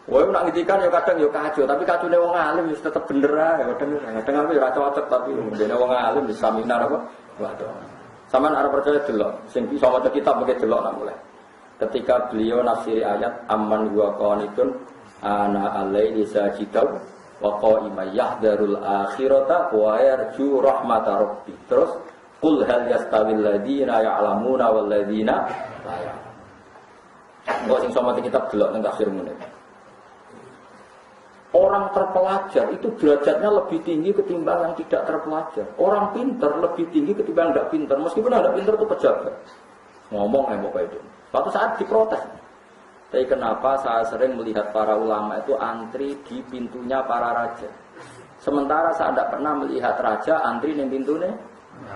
Woe nak ngendikan ya kadang ya kacau, tapi kacune wong alim wis tetep bener ae. Kadang aku ora cocok tapi dene wong alim wis saminar apa. Waduh. Saman arep percaya delok sing bisa maca kitab mengke delok nak mulai. Ketika beliau nafsiri ayat amman huwa qanitun ana alaihi sajidau wa qa'ima yahdharul akhirata wa yarju rahmata rabbi. Terus qul hal yastawil ladzina ya'lamuna wal ladzina la ya'lamun. Engko sing sama kitab delok nang tafsir Munir. Orang terpelajar itu derajatnya lebih tinggi ketimbang yang tidak terpelajar. Orang pintar lebih tinggi ketimbang yang tidak pintar. Meskipun yang tidak pintar itu pejabat. Ngomong pokoknya itu. Suatu saat diprotes. Tapi kenapa saya sering melihat para ulama itu antri di pintunya para raja. Sementara saya tidak pernah melihat raja antri di pintunya.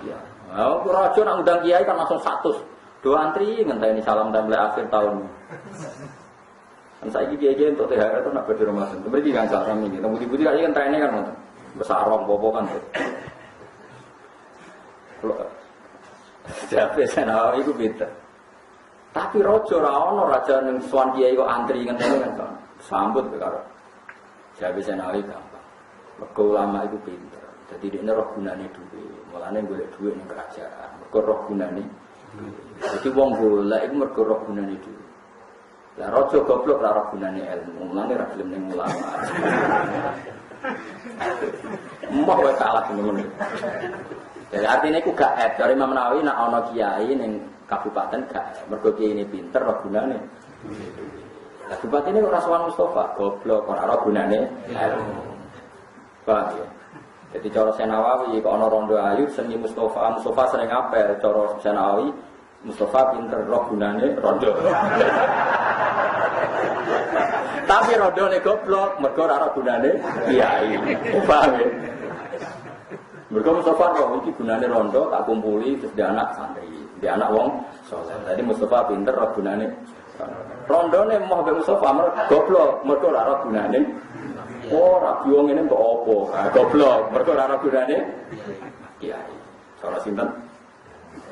Ya. Nah, raja nak undang kiai kan langsung 100. Dua antri ngenteni salam dan mulai akhir tahun. Kan saya kiai untuk THR itu nak berdiri rumah itu. Beri kan cara ini. Tapi budi kan trennya kan nonton. Besar orang bobo kan. Jadi saya itu beda. Tapi rojo rawono raja yang suan kiai kok antri ngenteni kan. Sambut karo. Jadi saya gampang. Mergo ulama itu pinter. Jadi dia roh gunane duit. Mulane golek duit ning kerajaan. Mergo roh gunane. Jadi wong golek iku mergo roh gunane duit. Lah raja goblok ora gunane ilmu, mulane ra gelem ning ulama. Mbah wae kalah ngono. Jadi artinya iku gak et, dari Imam Nawawi nek ana kiai ning kabupaten gak mergo kiai ini pinter ora gunane. Lah bupati ini ora sowan Mustafa, goblok ora gunane ilmu. Paham ya? Jadi cara Senawawi kok ana rondo ayu seni Mustafa sering apel cara Senawawi Mustafa pinter roh gunane rondo. Tapi rondone goblok, mergo ora gunane kiai. Paham ya? Mergo Mustafa kok iki gunane rondo tak kumpuli terus dia anak santri, dia anak wong saleh. Tadi Mustafa pinter roh gunane rondone moh be Mustafa goblok, mergo ora gunane. Ora biwong ngene kok apa? Goblok, mergo ora gunane kiai. Cara sinten?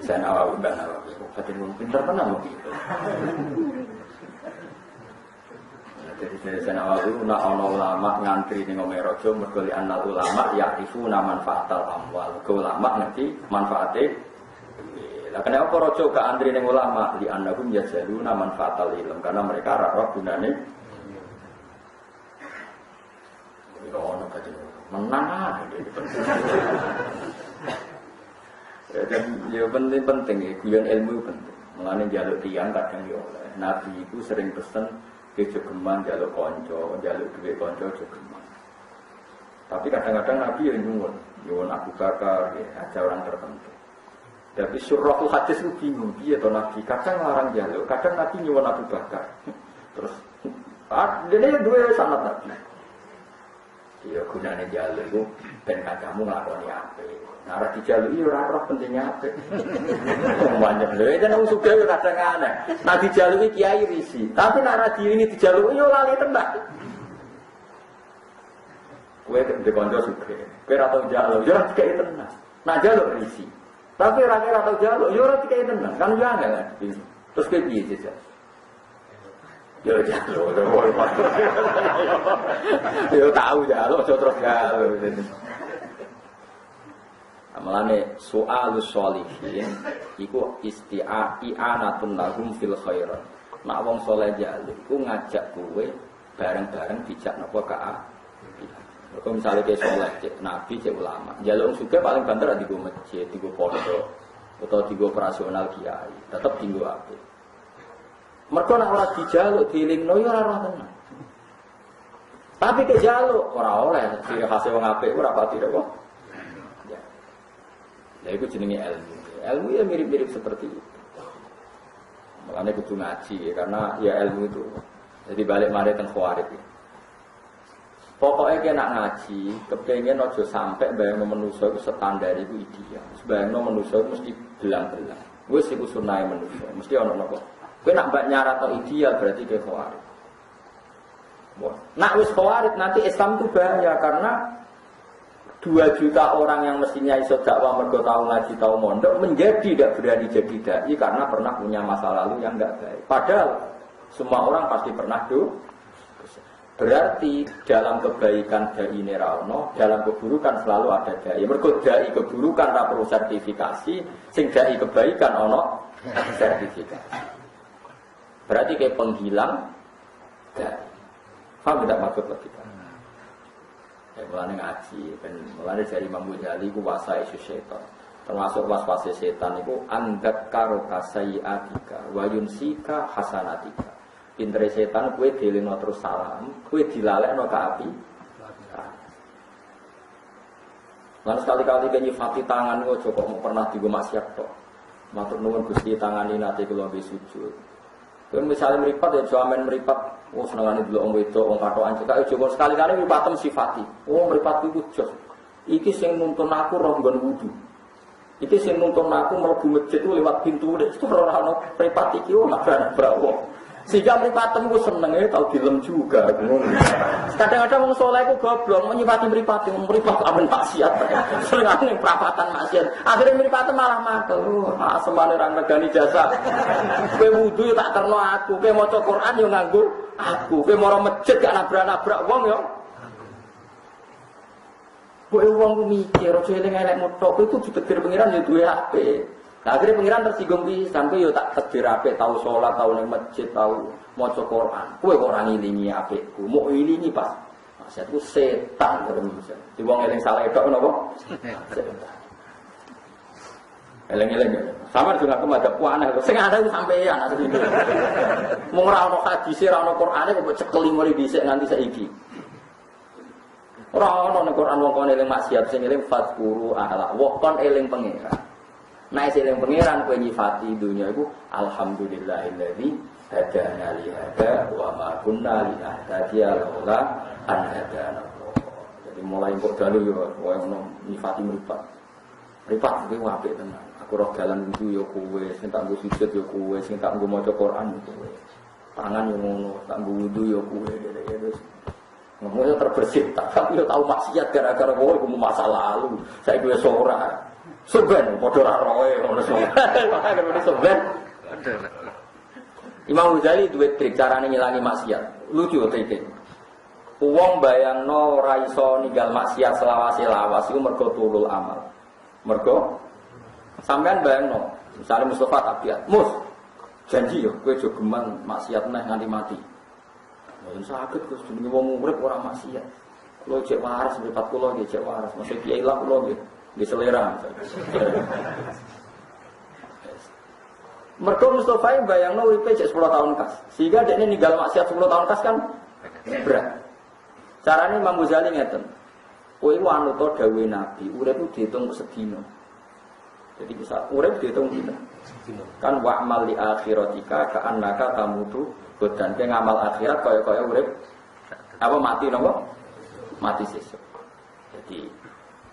Saya Nawawi Mbak Nawawi. Fatin pinter tenan lho. Jadi saya Nawawi nak ana ulama ngantri ning omahe raja mergo li anal ulama ya'rifu manfaatal amwal. Ulama ngerti manfaate. Lah kenapa raja gak antri ning ulama li annahum yajaluna manfaatal ilm karena mereka ora roh gunane. Ono kate menang dan ya penting ya guyon ilmu penting. Mulane njaluk tiyang kadang yo Nabi itu sering pesen ke jogeman njaluk kanca, njaluk duwe kanca jogeman. Tapi kadang-kadang Nabi yang nyuwun Abu Bakar ya, aja orang tertentu. Tapi surahul hadis itu bingung piye to Nabi. Kadang larang njaluk, kadang Nabi nyuwun Abu Bakar. Terus dene duwe sanad Nabi. Ya gunane njaluk iku ben kancamu nglakoni apik. Nah, ora dijaluki ora roh pentingnya apik. Banyak lho, jan wong sugih kadang aneh. Nah dijaluki kiai risi, tapi nek ora ini dijaluki yo lali tenan. Kowe ndek kanca sugih, kowe ora tau njaluk, yo ora dikai tenan. Nah njaluk risi. Tapi ora tau njaluk, yo ora dikai tenan. Kan yo angel. Terus kowe piye jajal? Yo njaluk, yo tahu njaluk terus njaluk. Amalane soalus sholihin iku isti'anatun lahum fil khairat. Nek wong saleh njaluk iku ngajak kowe bareng-bareng dijak napa ka. Kok misale ke saleh cek nabi cek ulama. Njaluk sugih paling banter digo masjid, digo pondok utawa digo operasional kiai, tetep digo apik. Mergo nek ora dijaluk dielingno yo ora roh tenan. Tapi kejaluk ora oleh, ciri khase wong apik ora pati kok. Ya itu jenenge ilmu. Ilmu ya mirip-mirip seperti itu. Makanya kudu ngaji ya, karena ya ilmu itu. Jadi balik mari teng khawarij. Pokoknya kena ngaji, kepengen aja sampai bayang manusia itu standar itu ideal. Bayang manusia itu mesti belang-belang. Gue sih sunai manusia, mesti ono nopo. Gue nak nyarat ideal berarti ke khawarij. Nak wis khawarij nanti Islam itu bahaya karena 2 juta orang yang mestinya iso dakwah mergo tahu ngaji tahu mondok menjadi tidak berani jadi dai karena pernah punya masa lalu yang enggak baik. Padahal semua orang pasti pernah berarti dalam kebaikan dai nerano, dalam keburukan selalu ada dai. Mergo dai keburukan ora perlu sertifikasi, sing dai kebaikan ono sertifikasi. Berarti kayak penghilang dai. Paham tidak maksud logika? Mulane ngaji, mulane dari Imam Ghazali ku wasa isu setan. Termasuk was-wase setan itu anggap karo kasaiatika wa yunsika hasanatika. Pintere setan kowe dilingno terus salam, kowe dilalekno ka api. Lan sekali-kali ke nyifati tangan kok kok pernah digo maksiat tok. Matur nuwun Gusti tangani nate kula nggih sujud. Kowe misale mripat ya jaman mripat, oh senengane delok wong wedok, wong katokan cekak coba sekali-kali mripatem sifati. Oh mripat iku jos. Iki sing nuntun aku roh nggon wudu. Iki sing nuntun aku mlebu masjid lewat pintu nek ora ono mripat iki ora brawo. Sehingga mripatem ku senenge tau dilem juga. Kadang-kadang wong saleh ku goblok nyifati mripate, mripat amen maksiat. Senengane prapatan maksiat. Akhire mripate malah makel. Ah semane ra regani jasa. Kowe wudu tak terno aku, kowe maca Quran yo nganggo aku. Kowe mara masjid gak nabrak-nabrak wong yo. Kowe wong mikir aja eling-elek motok iku ditegir pengiran yo duwe HP. Nah, akhirnya pengiran tersinggung pisan kowe yo tak tegir apik tau salat tau ning masjid tau maca Quran. Kowe kok ora ngilingi apikku. Mau ngilingi pas maksudku setan terus. Di wong eling saleh tok napa? Setan. Eling-eling. Samar juga kemadhep aneh. Sing ada ku sampeyan asline. Mung ora ono hadis, ora ono Qur'ane kok cekeli mari dhisik nganti saiki. Ora ono ning Qur'an wong kon eling maksiat sing eling fadkuru ahla. Wong kon eling pengiran. Nah, seling pangeran kowe nyifati dunia iku alhamdulillahilladzi hadana li hada wa ma kunna linahtadiya laula an hadana. Jadi mulai kok dalu yo kowe nyifati mripat. Mripat kuwi apik tenan. Aku roh dalan wudu yo kowe, sing tak nggo sujud yo kowe, sing tak nggo maca Quran yo kowe. Tangan yo ngono, tak nggo wudu yo kowe. Ngomongnya terbersih, tapi yo tahu maksiat gara-gara kowe iku masa lalu. Saiki wis ora. Soben, padha ra roe ngono soben. Makane ngono soben. Imam Ghazali duwe trik carane ngilangi maksiat. Lucu trike. Wong bayangno ora iso ninggal maksiat selawase-lawas iku mergo tulul amal. Mergo sampean bayangno, misale Mustafa tabiat, "Mus, janji yo kowe aja geman maksiat neh nganti mati." Mboten saged Gus jenenge wong urip ora maksiat. Kulo cek waras mripat kula nggih cek waras. Mesti kiai lah kula nggih. Di selera. Mergo Mustafa yang bayangno uripe cek 10 tahun kas. Sehingga dekne ninggal maksiat 10 tahun kas kan berat. Carane Imam Ghazali ngeten. Kowe iku anut dawuhe Nabi, urip ku diitung sedina. Jadi bisa urip diitung dina. Kan wa'mal li akhiratika ka'annaka tamutu godan ke ngamal akhirat kaya-kaya urip apa mati napa? Mati sesuk. Jadi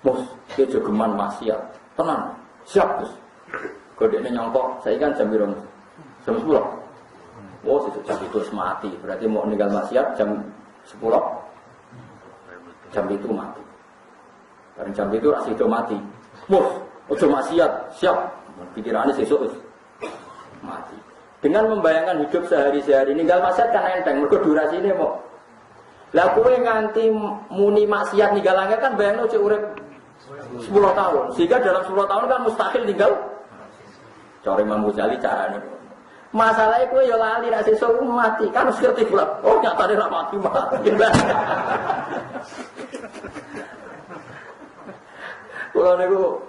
Mus, dia jogeman maksiat, tenang, siap Gus. Kodeknya nyongkok, saya kan jam biru, jam 10. Oh, jam itu mati, berarti mau meninggal maksiat jam 10, jam itu mati. Karena jam itu rasih itu mati. Mus, ojo maksiat, siap. Pikirannya sesuk mati. Dengan membayangkan hidup sehari-hari, ninggal maksiat kan enteng, mergo durasi ini mau. Lah kowe nganti muni maksiat ninggalane kan bayangno cek urip 10 tahun. Sehingga dalam 10 tahun kan mustahil tinggal. Cara Imam Ghazali carane. Masalahnya kowe ya lali nek sesuk mati. Kan wis ngerti pula. Oh nyatane ra mati. Kulo niku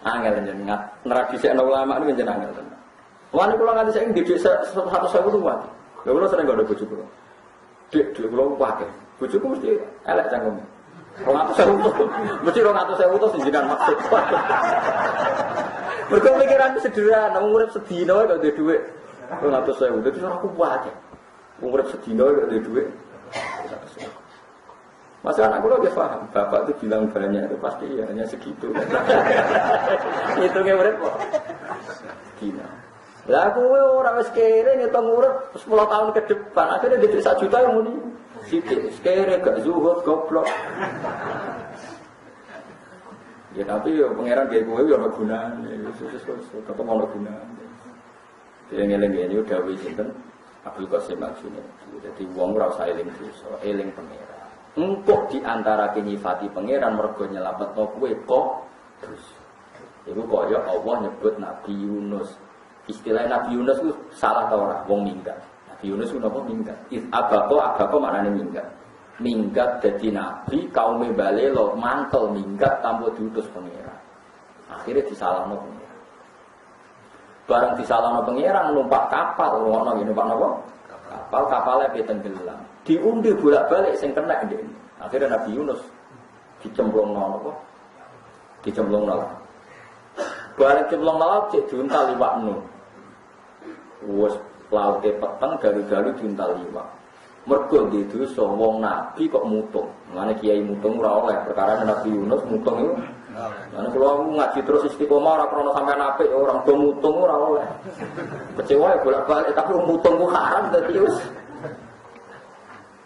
angel jenengan nradhisekno ulama niku jenengan angel tenan. Wani kula nganti saiki ndhik 100.000 tuh mati. Lha kula sering nggo bojo kula. Dik kula pakai. Bojoku mesti elek cangkeme. 200.000 mesti 200.000 itu jenengan maksud. Mergo pikiran sederhana, urip sedina kok duwe dhuwit 200.000. Dadi ora aku wae. Urip sedina kok duwe dhuwit 200.000. Masa anak gue gak paham, bapak itu bilang banyak itu pasti ya hanya segitu. Hitungnya berapa? Gila. Lah aku orang wis kere ngitung urip 10 tahun ke depan, akhirnya duit 1 juta yang muni. Sithik kere gak zuhud goblok. Ya tapi yo pangeran gawe kowe yo ana gunane, susus tetep ana gunane. Dia ngeling-eling dawuh sinten Abdul Qasim Al-Junaidi. Jadi wong ora usah eling dosa, eling pangeran. Engkau diantara nyifati pangeran mergo nyelametno kowe kok terus. Iku kaya Allah nyebut Nabi Yunus. Istilah Nabi Yunus itu salah tau ora wong minggat. Nabi Yunus itu napa minggat? Abako maknane minggat. Minggat dadi nabi kaum bale lo mantel minggat tanpa diutus pangeran. Akhirnya disalahno pangeran. Barang disalahno pangeran numpak kapal, ngono ngene numpak napa? Kapalnya tenggelam. Diundi bolak-balik sing kena ndek. Akhirnya Nabi Yunus dicemplungno napa? Dicemplungno lah. Barang cemplung laut cek diuntal liwak nu. Wes laute peteng galu-galu diuntal liwak. Mergo di dosa wong nabi kok mutung. Mane kiai mutung ora oleh perkara Nabi Yunus mutung itu. Mane kula ngaji terus istiqomah ora krono sampean apik orang do mutung ora oleh. Kecewa ya bolak-balik tapi mutung ku haram dadi wis.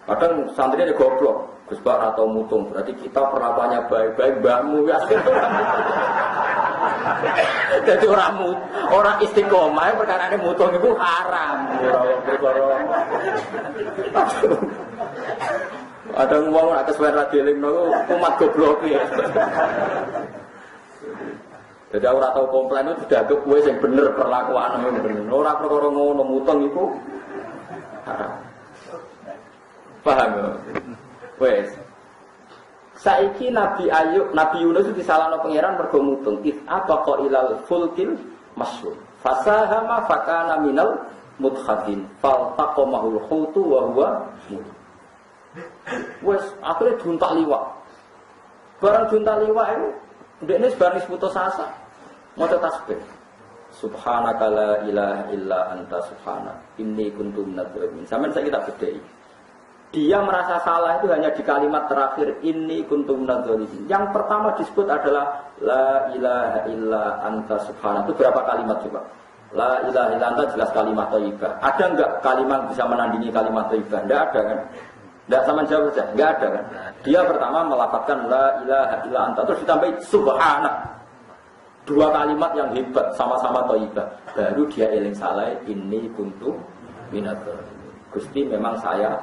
Kadang santri ini goblok. Gus Bak atau mutung berarti kita perlakuannya baik-baik mbahmu ya. Jadi orang istiqomah perkara ini mutung itu haram. Ada ngomong nak kesuwen ra dielingno umat goblok ya. Jadi ora tau komplain itu sudah kowe sing bener perlakuan bener. Ora perkara ngono mutung iku haram. Paham ya? Wes. Saiki Nabi Yunus itu disalahno pangeran mergo mutung. If abaqa ilal fulkil masyhur. Fasahama fakana minal mudkhatin. Faltaqamahul hutu wa huwa mulim. Wes akhirnya juntak liwak. Barang juntak liwak itu ndekne sebaris putus asa. Maca tasbih. Subhanaka la ilaha illa anta subhanak inni kuntu minadz dzalimin. Sampeyan saiki tak bedheki. Dia merasa salah itu hanya di kalimat terakhir inni kuntum minadz-dzalimin. Yang pertama disebut adalah la ilaha illa anta subhanak. Itu berapa kalimat coba? La ilaha illa anta jelas kalimat thayyibah. Ada enggak kalimat bisa menandingi kalimat thayyibah? Enggak ada kan? Enggak sama jawab saja. Enggak ada kan? Dia pertama melafazkan la ilaha illa anta terus ditambahi subhanak. 2 kalimat yang hebat sama-sama thayyibah. Baru dia eling salah inni kuntum minadz-dzalimin. Gusti memang saya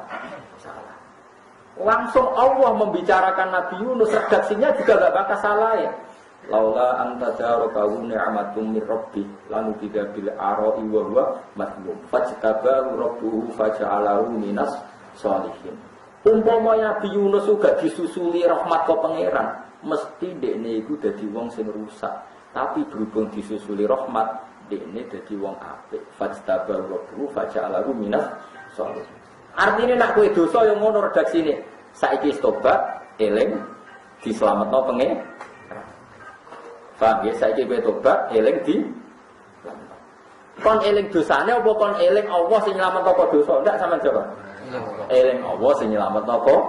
langsung Allah membicarakan Nabi Yunus, redaksinya juga gak bakal salah ya. Laula anta jarakahu ni'matum min rabbi lanu bidabil ara'i wa huwa madmum fajtabahu rabbuhu faja'alahu minas sholihin. Umpamanya Nabi Yunus juga disusuli rahmat ke pangeran, mesti dekne iku dadi wong sing rusak. Tapi berhubung disusuli rahmat, dekne dadi wong apik. Fajtabahu rabbuhu faja'alahu minas sholihin. Artinya nak kowe dosa yang ngono redaksine. Saiki tobat, eling diselametno pengen. Paham ya? Saiki kowe tobat, eling di kon eling dosane apa kon eling Allah sing nyelametno kok dosa? Ndak sampean jawab. Eling Allah sing nyelametno kok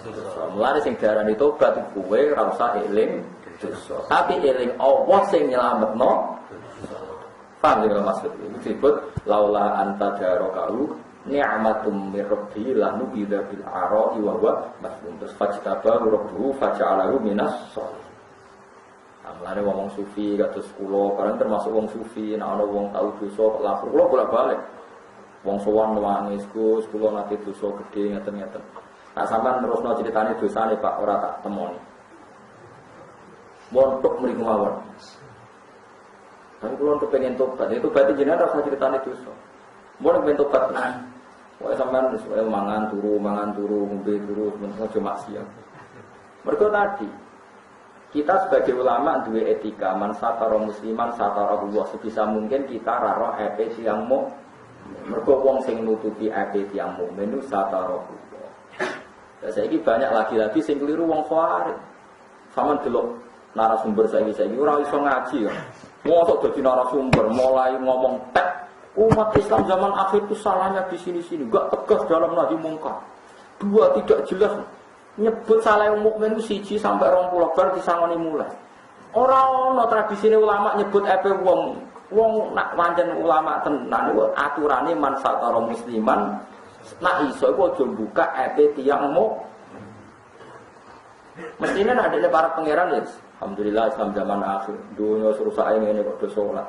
dosa. Mulane sing diarani tobat kowe ora usah eling dosa. Tapi eling Allah sing nyelametno. Paham ya maksud itu disebut laula anta jarakahu ni'matum min rabbi lanu bida bil ara'i wa huwa masbun terus fajtabahu rabbuhu faja'alahu minas sholihin. Amane wong sufi kados kula barang termasuk wong sufi nek ana wong tau dosa lapor kula bolak-balik. Wong sowan nangis Gus kula nate dosa gedhe ngeten-ngeten. Nak sampean terusno critane dosane Pak ora tak temoni. Montok mriku mawon. Tapi kula kepengin tobat, itu berarti jenengan ora critane dosa. Mun pengen tobat tenan. Wah sampean wis mangan turu, ngombe turu, aja maksiat. Mergo tadi kita sebagai ulama duwe etika man satara musliman satara Allah sebisa mungkin kita ra roh epe tiyang mu. Mergo wong sing nutupi epe tiyang mukmin satara Allah. Lah saiki banyak lagi-lagi sing keliru wong khawarij. Sampeyan delok narasumber saiki ora iso ngaji ya. Mosok dadi narasumber mulai ngomong tek umat Islam zaman akhir itu salahnya di sini-sini, enggak tegas dalam nahi mungkar. 2 tidak jelas. nyebut salah mukmin itu 1 sampai 20 bar disangoni mulai. Ora ono tradisine ulama nyebut epe wong nak pancen ulama tenan iku aturane man satara musliman nak iso iku aja buka epe tiyang mestine nek ada para pangeran ya alhamdulillah Islam zaman akhir dunya rusak ngene kok do salat.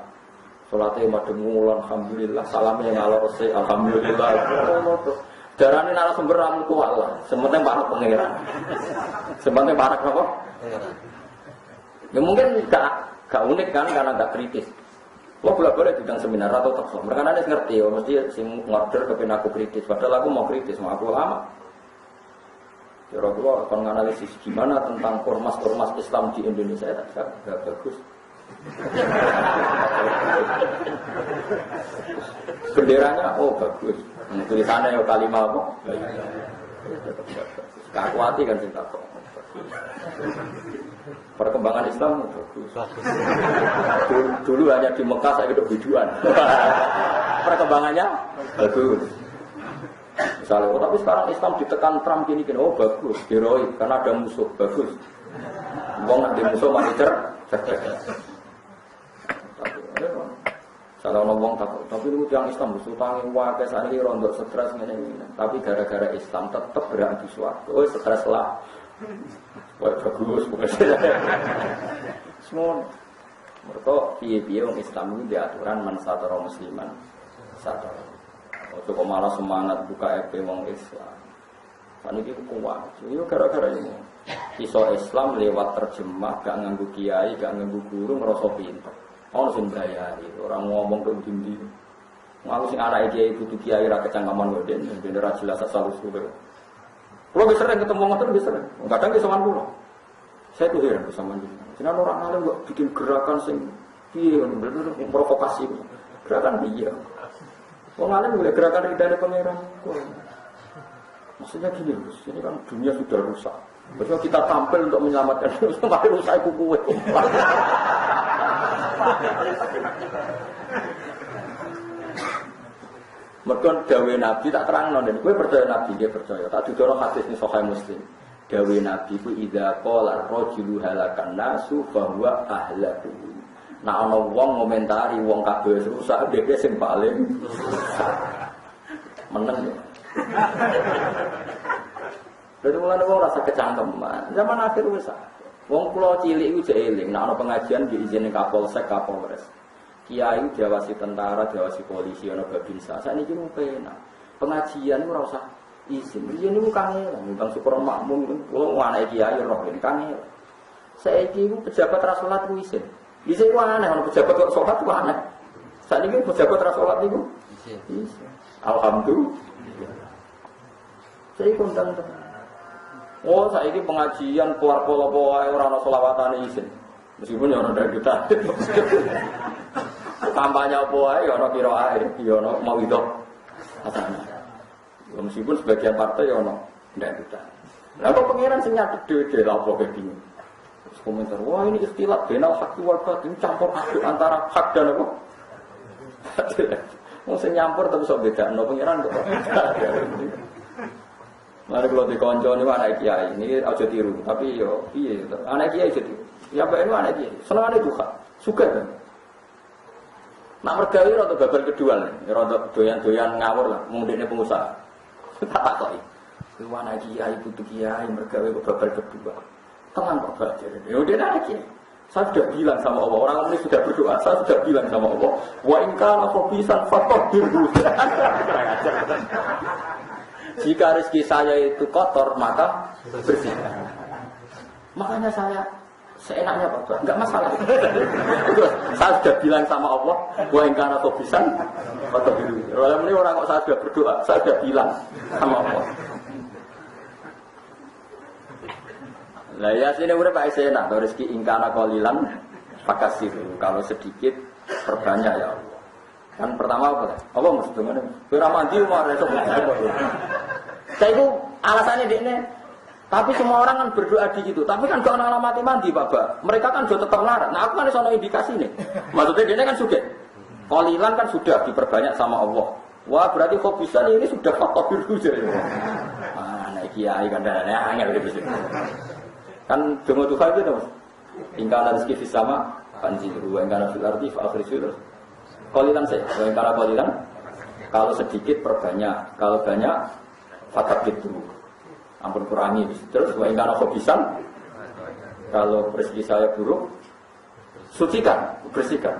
Salate madhep ngulon alhamdulillah salame ngalor resik alhamdulillah. Darane narasumber ramu kuat lah, sementing para pangeran. Sementing para apa? Ya mungkin gak unik kan karena gak kritis. Lo boleh-boleh bidang seminar atau talkshow. Mereka nanti ngerti, mesti sing ngorder kepen aku kritis. Padahal aku mau kritis, mau aku lama. Kira-kira akan menganalisis gimana tentang ormas-ormas Islam di Indonesia. Gak bagus. Benderanya, oh bagus. Tulisannya ya kalimat apa? Gak hati kan cinta kok. Perkembangan Islam bagus. Dulu hanya di Mekah saya hidup biduan. Perkembangannya bagus. Misalnya, oh, tapi sekarang Islam ditekan Trump gini, oh bagus, heroik karena ada musuh bagus. Wong nanti musuh mati cerdas. Kalau ngomong tapi itu yang Islam bersutangi wae sane rondo stres ngene. Tapi gara-gara Islam tetap berhenti suatu. Oh stres lah. Wah bagus pokoknya. Semua. Mereka piye-piye wong Islam ini diaturan man satara musliman. Satara. Ojo kok malah semangat buka EP wong Islam. Saniki kuat. Yo gara-gara ini. Iso Islam lewat terjemah, gak nganggo kiai, gak nganggo guru ngrasa pinter. Ono sing bayari, orang ngomong ke dindi. Aku sing arek kiai kudu kiai ra kecangkeman kok den, ben ora jelas asal usulé. Kulo wis sering ketemu ngoten wis sering. Kadang ki sowan kulo. Saya tuh heran sama dia. Jenengan orang alim kok bikin gerakan sing piye bener provokasi. Gerakan dia. Wong alim boleh gerakan ridane pangeran. Maksudnya gini, Gus, ini kan dunia sudah rusak. Berarti kita tampil untuk menyelamatkan dunia, tapi rusak iku kuwe. Mergo dawe Nabi tak terangno den kowe percaya Nabi nggih percaya tak didorong hadis ni Sahih Muslim dawe Nabi ku idza qala rajulu halakan nasu fa huwa ahlaku nah ana wong ngomentari wong kabeh rusak dhewe sing paling meneng lha mulane wong rasa kecangkeman zaman akhir wis wong kula cilik iku jek eling nek ana pengajian diizinin Kapolsek Kapolres. Kiai diawasi tentara, diawasi polisi ana babinsa. Sakniki mung penak. Pengajian ora usah izin. Riyen niku kangelan, Bang Syukur makmum wong anake kiai roh iki kangelan. Saiki iku pejabat ra salat ku izin. Izin ku aneh ana pejabat kok salat ku aneh. Sakniki pejabat ra salat niku izin. Alhamdulillah. Saya kondang. Oh, saiki pengajian keluar pola-pola wae ora ana selawatane izin. Meskipun ya ana dangdutan. Kampanye apa wae ya ana qiraah, ya ana mauidhah. Asane. Meskipun sebagian partai ya ana dangdutan. Lah kok pengiran sing nyatet dhewe lha apa kok bingung. Terus komentar, wah ini istilah benal hak wal batil campur aduk antara hak dan apa? Wong sing nyampur tapi sok bedakno pengiran kok. Mari kalau dikonco ini anak kiai, ini aja tiru. Tapi yo, iya, anak kiai jadi. Ya baik anak kiai, senang ada duka, suka kan. Nak mergawe atau babal kedua nih, rodok doyan-doyan ngawur lah, mungkin pengusaha. Tak tahu. Itu anak kiai, butuh kiai, mergawe babal kedua. Tenang kok belajar. Ya udah anak kiai. Saya sudah bilang sama Allah, orang ini sudah berdoa, saya sudah bilang sama Allah, wa in kana khabisan fatahhirhu. Jika rezeki saya itu kotor, maka bersihkan. Makanya saya seenaknya Pak, enggak masalah. Saya sudah bilang sama Allah, wa in kana khabisan fatahhirhu. Kalau ini orang kok saya sudah berdoa, saya sudah bilang sama Allah. Lah ya sini udah Pak enak, rezeki ingkana qalilan fakasir. Kalau sedikit perbanyak ya Allah. Kan pertama apa? Apa mustune? Ora mandi umar esuk. Saya itu alasannya dekne. Tapi semua orang kan berdoa di situ. Tapi kan gak ana mati Pak. Mereka kan sudah tetap larat. Nah aku kan iso indikasi nih. Maksudnya dekne kan sudah. Qalilan kan sudah diperbanyak sama Allah. Wah berarti kok bisa ini sudah fakir jare. Ah nek kiai kandhane angel gitu. Kan donga Tuhan itu Mas. Ingkana rezeki fis sama panjiru wa ingkana fil ardi fa akhrijul. Qalilan saya, wa ingkana qalilan kalau sedikit perbanyak, kalau banyak fakat gitu. Ampun kurangi. Terus wa ingkana khobisan kalau rezeki saya buruk sucikan, bersihkan.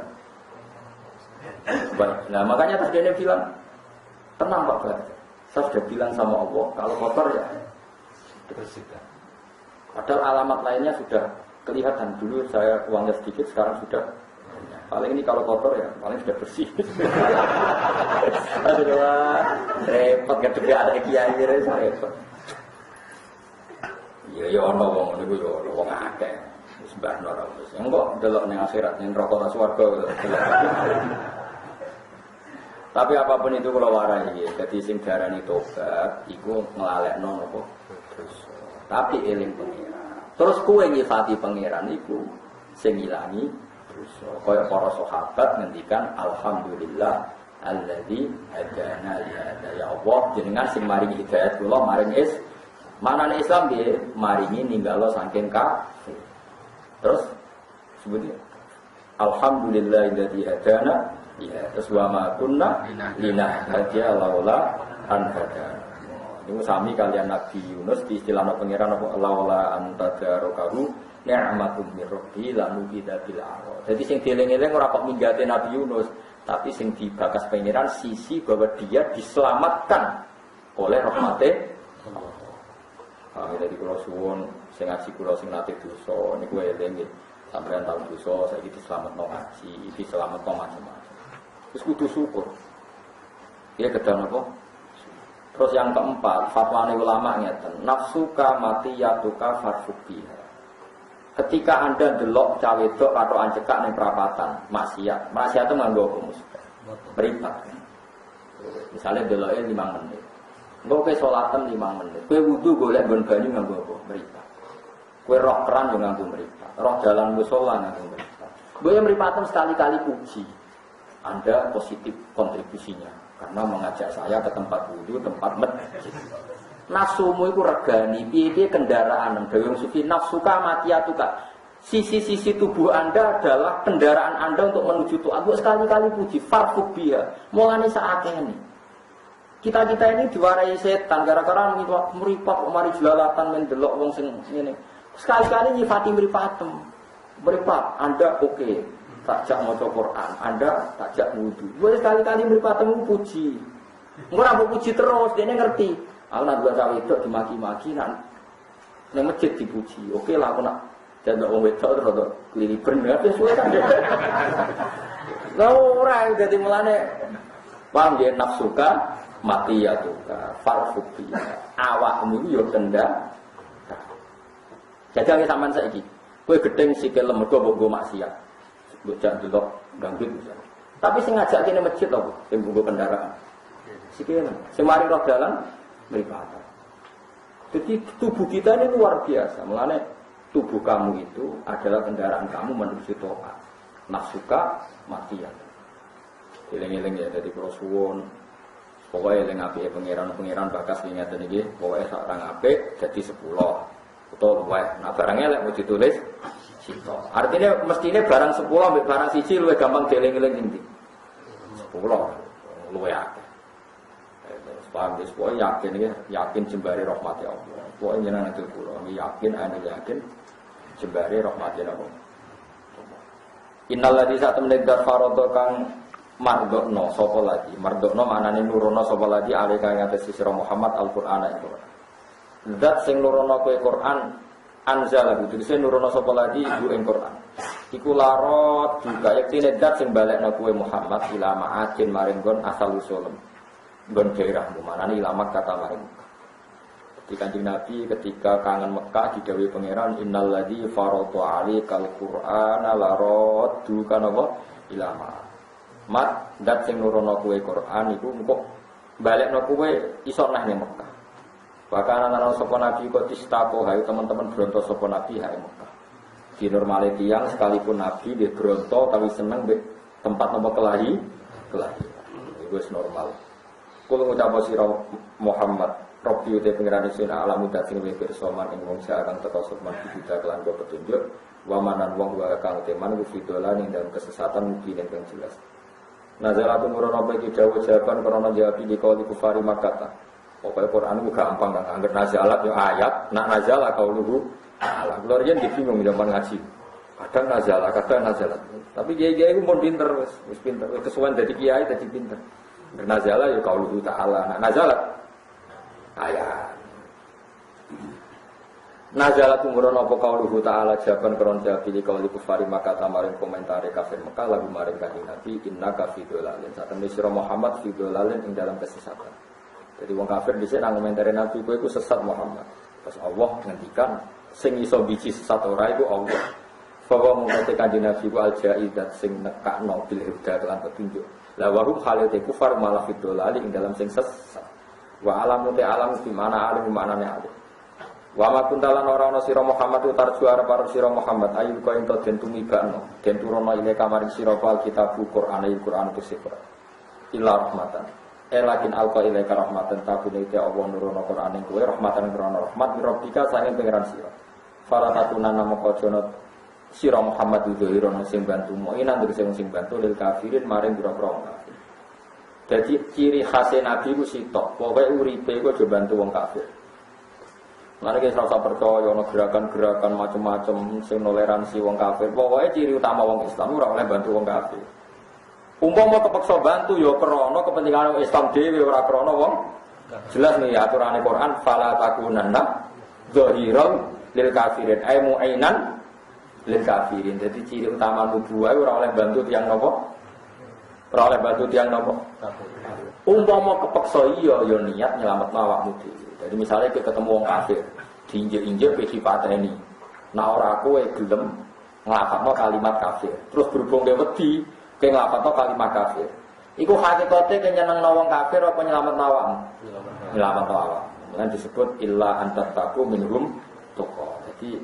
Baik. Nah, makanya tadi dia bilang tenang Pak Bar. Saya sudah bilang sama Allah kalau kotor ya bersihkan. Padahal alamat lainnya sudah kelihatan. Dulu saya uangnya sedikit, sekarang sudah paling ini kalau kotor ya paling sudah bersih. Aduh, repot gak ada kiai repot. Ya ono wong niku yo wong akeh. Wis mbahno ora wis. Engko delok ning akhirat ning neraka swarga. Tapi apapun itu kalau warai iki, dadi sing darani tobat iku nglalekno napa dosa. Tapi eling pengiran. Terus kowe nyifati pengiran iku sing ngilangi dosa. Kaya para sahabat ngendikan alhamdulillah alladzi hadana li hada. Ya Allah jenengan sing maringi hidayat kula maring manane Islam piye maringi ninggalo saking kafir. Terus sebutnya alhamdulillahilladzi hadana ya terus wa ma kunna linahtadiya laula an hadana. Niku sami kalian Nabi Yunus di istilahna pangeran apa laula antadarokahu ni'matun mir rabbi lamu bidabil ara. Jadi sing dieling-eling ora kok minggate Nabi Yunus, tapi sing dibakas pangeran sisi bahwa dia diselamatkan oleh rahmate Allah. Jadi kula suwun sing ngaji kula sing nate dosa niku eling sampeyan tau dosa saiki diselametno ngaji, diselametno macam-macam. Wis kudu syukur. Ya kedang apa? Terus yang keempat, fatwane ulama ngeten, nafsuka matiyatuka farfubiha. Ketika Anda delok cawe wedok katokan cekak ning perapatan, maksiat. Maksiat itu nganggo apa musbah? Meripat. Misalnya deloke 5 menit. Engko kowe salatan 5 menit. Kowe wudu golek nggon banyu nganggo apa? Meripat. Kowe roh keran yo nganggo meripat. Roh dalan musala nganggo meripat. Kowe meripatem sekali-kali puji. Anda positif kontribusinya. Karena mengajak saya ke tempat wudu, tempat masjid. Nafsumu itu regani, piye kendaraan. Dewa sufi nafsuka matiyatuka. Sisi-sisi tubuh Anda adalah kendaraan Anda untuk menuju Tuhan. Sekali-kali puji, farfubia. Mulane saakene. Kita-kita ini diwarai setan gara-gara meripat, mari jelalatan mendelok wong sing ngene. Sekali-kali nyifati meripatem. Meripat, Anda oke. Takjak maca Quran, Anda takjak wudu. Boleh sekali-kali mripatemu puji. Engko ora puji terus, dene ngerti. Aku nak buat cawe wedok dimaki-maki nang masjid dipuji. Oke lah aku nak jandak wong wedok terus keliliben ya suwe kan. Lah ora dadi mulane paham dia nafsuka mati ya tuh farfubi. Awakmu yo kendha. Jajal sampean saiki. Kowe gedeng sikil mergo mbok maksiat. Bocah delok ganggut misalnya. Tapi sing ngajak kene masjid apa? Sing nggo kendaraan. Sikene. Sing mari roh dalan mripatan. Jadi tubuh kita ini luar biasa. Mulane tubuh kamu itu adalah kendaraan kamu menuju taat. Nafsuka matian. Eling-eling ya dadi kula suwun. Pokoke eling apike pangeran-pangeran bakas ngeten iki, pokoke sak orang apik dadi 10. Utawa luwih. Nah barang elek mau ditulis artinya mestinya barang 10 sampai barang siji luwih gampang dieling-eling ndi. 10 luwih akeh. Paham wis pokoke yakin jembare rahmat ya Allah. Pokoke jenengan itu kula yakin jembare rahmat ya Allah. Innal ladzi satamne dar farada kang mardokno sapa lagi. Mardokno maknane nurono sapa lagi alika ing atas sira Muhammad Al-Qur'an itu. Zat sing nurono kowe Quran anzala itu dise nurono sapa lagi iku ing Quran. Iku larot juga yektine zat sing balekno kowe Muhammad ila ma'atin maring gon asal usulem. Gon daerahmu manane ila Makkah ta maring. Ketika Kanjeng Nabi ketika kangen Mekah didhawuhi pangeran innal ladzi farada 'alaikal qur'ana larot juga napa ila mat zat sing nurono kowe Quran iku engko balekno kowe iso neh ning Mekah. Bahkan anak-anak sopo Nabi kok distako, hayu teman-teman beronto sopo Nabi hayu Mekah. Di normalnya tiang sekalipun Nabi dia beronto tapi seneng be tempat nomor kelahi. Itu normal. Kalau ngucap sirah Muhammad Robbi uti pengiran isun alam udah sing lebih bersoman ing wong sak kang teka sopan kita kelan go petunjuk wa manan wong wa kang teman ku fidolan ing dalam kesesatan mungkin yang jelas. Nazalatu murono bagi dawuh jawaban krana jawab di kauli kufari Makkah. Pokoke Quran ku gampang kan angger nazalat yo ayat, nak nazala kauluhu ala. Kulo riyen bingung zaman ngaji. Kadang nazalat. Tapi kiai-kiai ku pun pinter wis pinter. Kesuwen dadi kiai dadi pinter. Nazala yo kauluhu ta'ala. Nak nazalat ayat. Nazalat umuron apa kauluhu ta'ala jawaban kron jawab di kauli kufari Makkah tamarin komentari kafir Mekah lagu maring kanjeng Nabi innaka fi dolalin satemene sira Muhammad fi dolalin ing dalam kesesatan. Jadi wong kafir dhisik nang komentari Nabi kowe iku sesat Muhammad. Terus Allah ngendikan sing iso biji sesat ora iku Allah. Bahwa mengkote kanjeng Nabi ku al-jaidat sing nekakno bil huda lan petunjuk. La wa hum khalate kufar malah fi dolalin ing dalam sing sesat. Wa alamu te alam di mana alim maknane alim. Wa ma kuntalan ora ana sira Muhammad utar juara para sira Muhammad ayu kaya ento den tumibano den turono ile kamaring sira fal kitab Qur'an Al-Qur'an itu sifat illa rahmatan lakin alqa ile rahmatan tabune te Allah nurono Qur'an ing kowe rahmatan krana rahmat mirabika saking pangeran sira fala takunana moko jono sira Muhammad dhuhirono sing bantu mu'inan sing bantu lil kafirin maring biro-biro kafir. Jadi ciri khas Nabi ku sitok, pokoke uripe ku aja bantu wong kafir. Mari kita rasa percaya ana gerakan-gerakan macam-macam sing toleransi wong kafir. Pokoke ciri utama wong Islam ora oleh bantu wong kafir. Umpama kepeksa bantu ya krana kepentingan Islam dhewe ora krana wong. Jelas nih aturane Quran fala takunanna zahiran lil kafirin ay mu'inan lil kafirin. Jadi ciri utama nubuwah ora oleh bantu tiyang napa? Ora oleh bantu tiyang napa? Umpama kepeksa iya ya niat nyelametno awakmu dhewe. Jadi misalnya kita ketemu wong kafir, diinjek-injek pe dipateni. Nah ora kowe gelem nglafadzno kalimat kafir. Terus berhubung kowe wedi kowe nglafadzno kalimat kafir. Iku hakikate kenyenengno wong kafir apa nyelametno awakmu? Nyelametno awakmu. Lan disebut illa antattaqu minhum tuqa. Jadi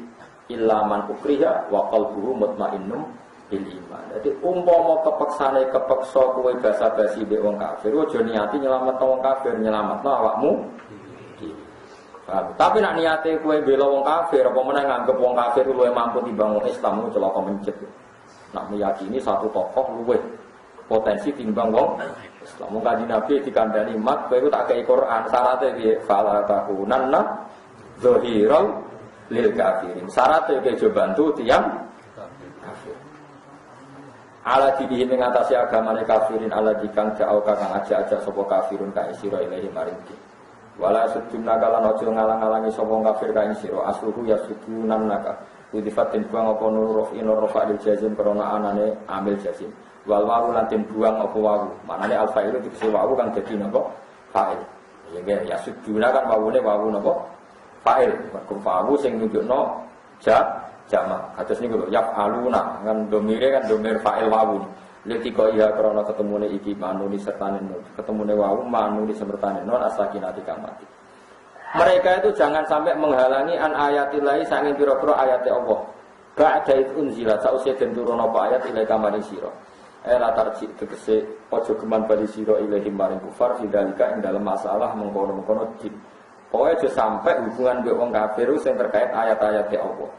illa man ukriha wa qalbuhu mutmainnun bil iman. Jadi umpama kepeksa kowe basa-basi mbek wong kafir, aja niati nyelametno wong kafir, nyelametno awakmu. Tapi nak niate kowe bela wong kafir, apa meneh nganggep wong kafir luwih mampu timbang wong Islam, celaka mencet. Nak meyakini satu tokoh luwih potensi timbang wong Islam. Wong kanjeng Nabi dikandani mat, kowe iku tak kei Quran, syaratnya piye? Fala takunanna zahiran lil kafirin. Syaratnya kowe bantu tiyang kafir. Ala dibihi mengatasi agamane kafirin ala dikang jauh kang aja-aja sapa kafirun ka isira ilahi maring. Wala sudunna kalan aja ngalang-alangi sapa kafir ka isira asluhu ya sudunan naka. Udifatin buang apa nuruf inur rafa'il jazim karena anane amil jazim. Wal wawu lan den buang apa wawu. Manane al fa'ilu dikse wawu kang dadi napa? Fa'il. Ya suduna kan wawune wawu napa? Fa'il. Mergo wawu sing nunjukno jamak. Kados niku lho yaf'aluna kan domire kan domir fa'il wawu. Letika iya karena ketemune iki manuni sertane nun. Ketemune wawu manuni sertane nun asakinati kamati. Mereka itu jangan sampai menghalangi an ayatillahi sanging pira-pira ayat Allah. Ba'da itu unzilat sause den turun apa ayat ilahi kamari sira. La tarji tegese aja geman bali sira ilahi maring kufar fidalika ing dalam masalah mengkono-mengkono din. Pokoke aja sampai hubungan mbek wong kafir sing terkait ayat-ayat Allah.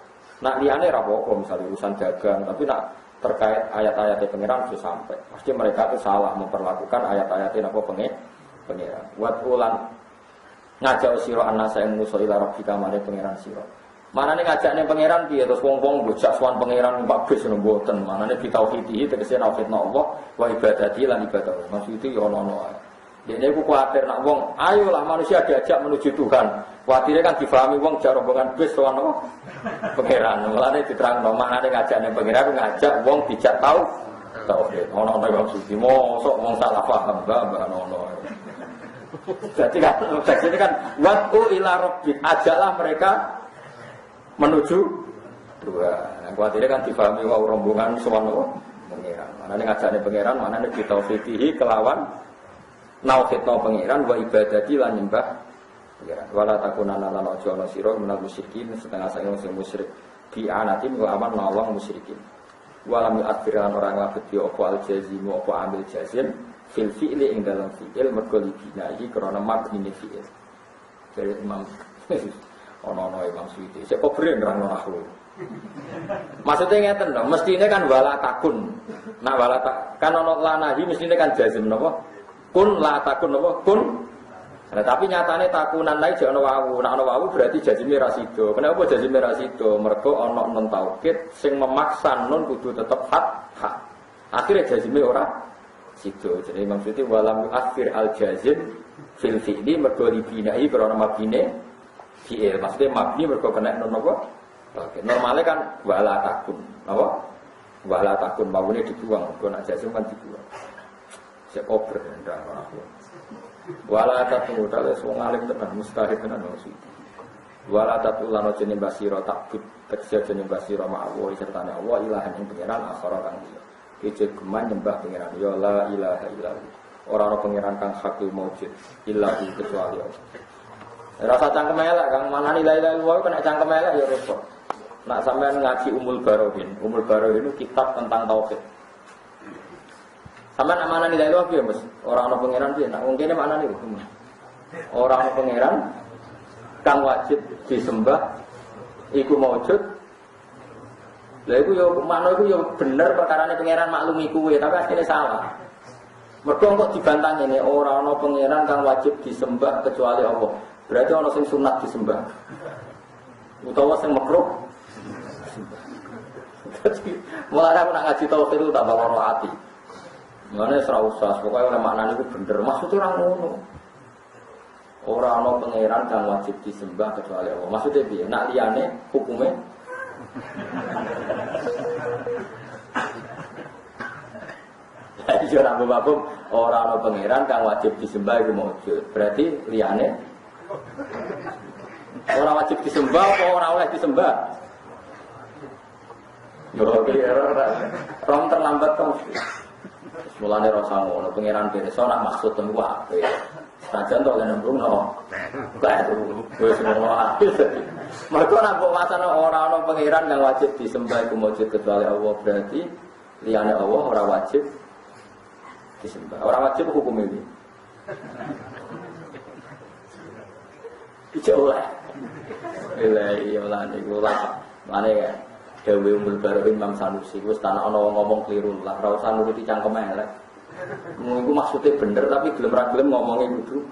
Nak liyane ra apa-apa misalnya urusan dagang, tapi nak terkait ayat-ayat pengiran sudah sampai. Pasti mereka itu salah memperlakukan ayat-ayat apa pengiran. Buat ulang ngajak sira anasa ing musa ila rabbika mane pengiran sira. Manane ngajakne pengiran piye terus wong-wong bocah sowan pengiran numpak bis mboten. Manane bitauhidhi tegese tauhidna Allah wa ibadati lan ibadah. Maksud itu ya ono-ono ae. Dene ku kuwatir nak wong ayolah manusia diajak menuju Tuhan. Kuwatire kan difahami wong jar rombongan bis sowan apa? Pengiran. Mulane diterangno maknane ngajakne pengiran ngajak wong dijak tauhid. Ono-ono maksud iki mosok wong salah paham mbah ono. Jadi kan teks ini kan wa'u ila rabbik, ajaklah mereka menuju Tuhan. Nah, kuatirnya kan difahami wa rombongan sowan pengiran. Manane ngajakne pengiran, manane bitauhidihi kelawan nauhidna pengiran wa ibadati lan nyembah pengiran. Wala takunana lan aja ana sira minal musyrikin setengah saking sing musyrik bi anatin wa aman nawang musyrikin. Walam yu'athiran orang labeti apa al-jazimu apa amil jazim fil fi'li ing dalam fi'il mergo libina iki krana mabni fi'il. dari Imam ono Imam Suyuti. Sik kok beren nerangno aku. Maksudnya ngeten lho, mestine kan wala takun. Nak wala kan ono lanahi mestine kan jazim napa? Kun la takun napa? Kun. Nah, tapi nyatane takunan lae jek ono wawu. Nek ono wawu berarti jazime ra sida. Kenapa jazime ra sida? Mergo ono nun taukid sing memaksa nun kudu tetep ha. Akhire jazime ora sida. Jadi Imam Suyuti walam akhir al jazim fil fi'li mergo libinahi karena mabine fi'il. Maksudnya mabni mergo kena nun apa? Oke, normalnya kan wala takun. Napa? Wala takun mawune dibuang, mergo nek jazim kan dibuang. Sik kober ndang ora. Wala tatu dales wong alim tenan mustahil tenan wis. Wala tatu lan jeneng basira takbut tekse jeneng basira ma'awu sertane Allah ilahan ing pangeran akhara kang dia. Iki geman nyembah pangeran ya la ilaha illallah. Ora ana pangeran kang hakul maujud illahu kecuali Allah. Rasa cangkem elek kang manani la ilaha illallah kena cangkem elek ya repot. Nak sampean ngaji Umul Barohin itu kitab tentang tauhid. Sampeyan nak manani la ilaha illallah Mas, ora ana pangeran piye? Nak wong kene manani lho. Ora ana pangeran kang wajib disembah iku maujud. Lah iku yo makna iku yo bener perkarane pangeran maklumi kuwe, tapi asline salah. Mergo kok dibantah ngene, ora ana pangeran kang wajib disembah kecuali Allah. Berarti ana sing sunat disembah. Utawa sing makruh. Mulane aku nak ngaji tauhid itu tak bawa ati. Mulane ora usah, pokoke oleh maknane iku bener. Maksudnya ora ngono. Ora ana pangeran kang wajib disembah kecuali Allah. Maksudnya piye? Nak liyane hukume iya nak babum ora ana pangeran kang wajib disembah iku maujud. Berarti liyane ora wajib disembah apa ora oleh disembah? Yo ora terlambat to. Mulane rasa ngono pangeran pirsa nak maksud temu apik. Sajan to lan nembungno. Kae wis ngono apik. Mergo nek wacana ora ana pangeran kang wajib disembah iku maujud kecuali Allah berarti liyane Allah ora wajib disembah. Ora wajib hukum ini. Dicoba. Ilahi lan iku lah. Mane Dewi Umul Barohin Imam Sanusi wis tanah ana ngomong keliru lah, ora usah nuruti cangkem elek. Iku maksudnya bener tapi gelem ra gelem ngomongnya kudu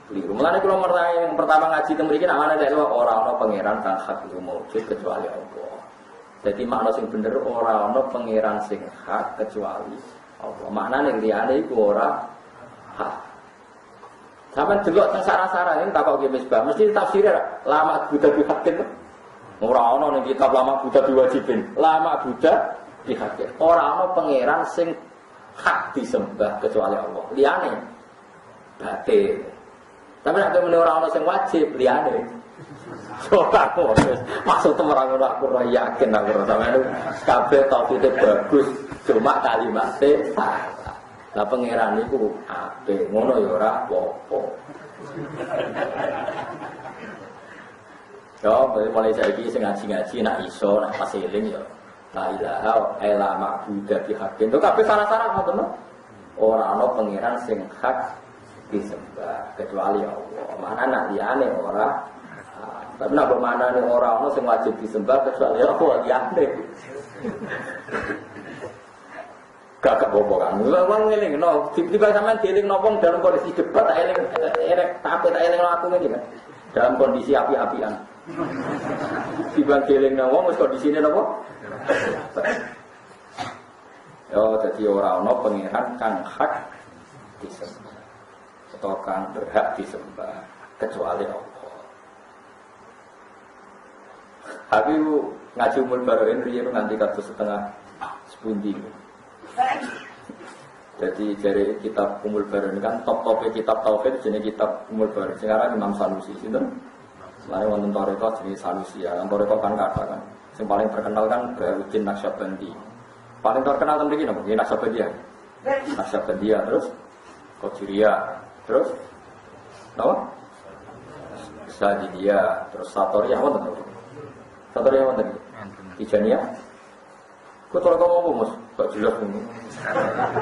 keliru. Mulane kula mertae pertama ngaji teng mriki nak ana nek ora ana pangeran kang hak iku maujud kecuali Allah. Jadi makna sing bener ora ana pangeran sing hak kecuali Allah. Maknane liyane iku ora hak. Sampeyan delok teng sarah-sarah ning takok ki misbah mesti tafsire lama Buddha dihakim. Ora ana ning kitab lama Buddha diwajibin. Lama Buddha dihakim. Ora ana pangeran sing hak disembah kecuali Allah. Liyane batil. Tapi nek meneh ora ana sing wajib liyane. Ora kok. Maksud ora ngono aku ora yakin aku ora sampeyan kabeh tauhide bagus, cuma kalimate salah. Lah pangeran niku apik, ngono ya ora apa-apa. Ya, mulai saiki sing ngaji-ngaji nak iso nak pas eling ya. La ilaha illa ma'budu bihaqqin. Lho kabeh salah-salah ngoten lho. Ora ana pangeran sing hak disembah kecuali Allah. Mana nak liyane ora. Tapi nak bermakna ora ana sing wajib disembah kecuali Allah liyane. Gak bobo kan. Wong eling no, tiba-tiba sampean dieling nopong dalam kondisi debat tak eling tak eling aku ngene kan. Dalam kondisi api-apian. Tiba dieling wong wis kondisine napa? Yo dadi ora ana pangeran kang hak disembah. Atau kang berhak disembah kecuali Allah. Tapi ngaji Umul Barohin riyen nganti kados setengah sepundi. Jadi dari kitab Umul Barohin kan top-topnya kitab tauhid jenenge kitab Umul Barohin. Sekarang Imam Sanusi sinten? Mari wonten Thariqah jenenge Sanusi ya. Thariqah kan kata kan. Yang paling terkenal kan Bahuddin Naqsyabandi. Paling terkenal kan begini napa? Naqsyabandi. Naqsyabandi terus Qadiriyah, terus napa? Sadidiyah, terus Satoriyah wonten. Satoriyah wonten. Tijaniyah. Kok ora ngomong Mas? Gak jelas ngono.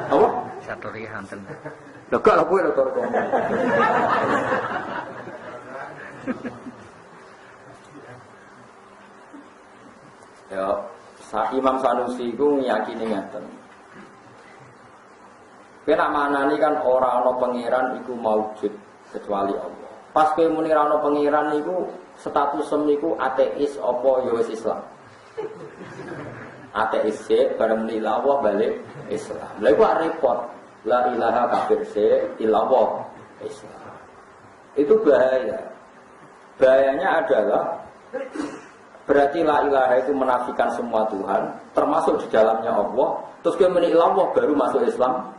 Apa? Satoriyah wonten. Lho gak kowe lho Thariqah. Imam Sanusi iku ngiyakini ngeten. Kena manani kan ora ana pangeran iku maujud kecuali Allah. Pas kowe muni ora ana pangeran iku statusem niku ateis apa ya wis Islam. Ateis sik bareng muni Allah balik Islam. Lha iku repot. La ilaha kafir sik illallah Islam. Itu bahaya. Bahayanya adalah berarti la ilaha itu menafikan semua Tuhan, termasuk di dalamnya Allah. Terus kowe muni Allah baru masuk Islam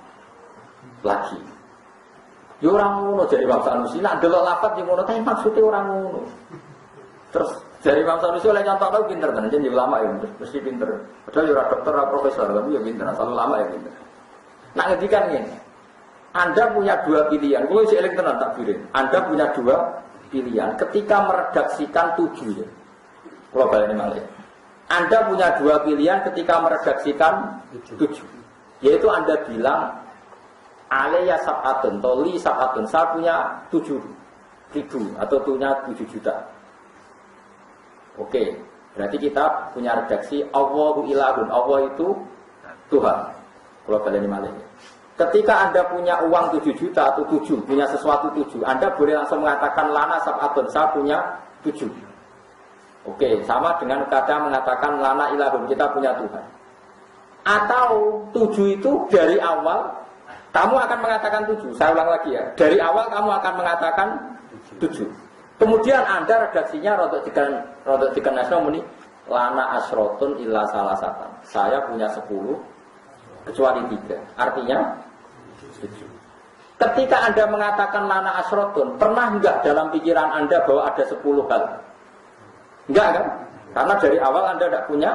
lagi. Ya orang ngono jadi Imam Sanusi, nak delok lafaz yang ngono tapi maksudnya orang ngono. Terus dari Imam Sanusi oleh contoh tau pinter kan, jadi ulama ya mesti pinter. Padahal ya ora dokter, ora profesor, tapi ya pinter, asal ulama ya pinter. Nak ngedikan ngene. Anda punya dua pilihan. Kalau si eling tenan tak birin. Anda punya dua pilihan ketika meredaksikan 7 ya. Kalau baleni malih. Anda punya dua pilihan ketika meredaksikan 7. Yaitu Anda bilang Alaya sab'atun, toli sab'atun, saya punya 7.000 atau punya 7 juta. Oke, berarti kita punya redaksi Allahu ilahun, Allah itu Tuhan. Kalau kalian ini ketika Anda punya uang 7 juta atau 7, punya sesuatu 7, Anda boleh langsung mengatakan lana sab'atun, saya punya 7. Oke, sama dengan kata mengatakan lana ilahun, kita punya Tuhan. Atau 7 itu dari awal kamu akan mengatakan 7. Saya ulang lagi ya. Dari awal kamu akan mengatakan 7. Kemudian Anda redaksinya rodok tiga nasional muni lana asrotun illa salasatan. Saya punya 10 kecuali 3. Artinya 7. Ketika Anda mengatakan lana asrotun, pernah enggak dalam pikiran Anda bahwa ada 10 hal? Enggak kan? Karena dari awal Anda tidak punya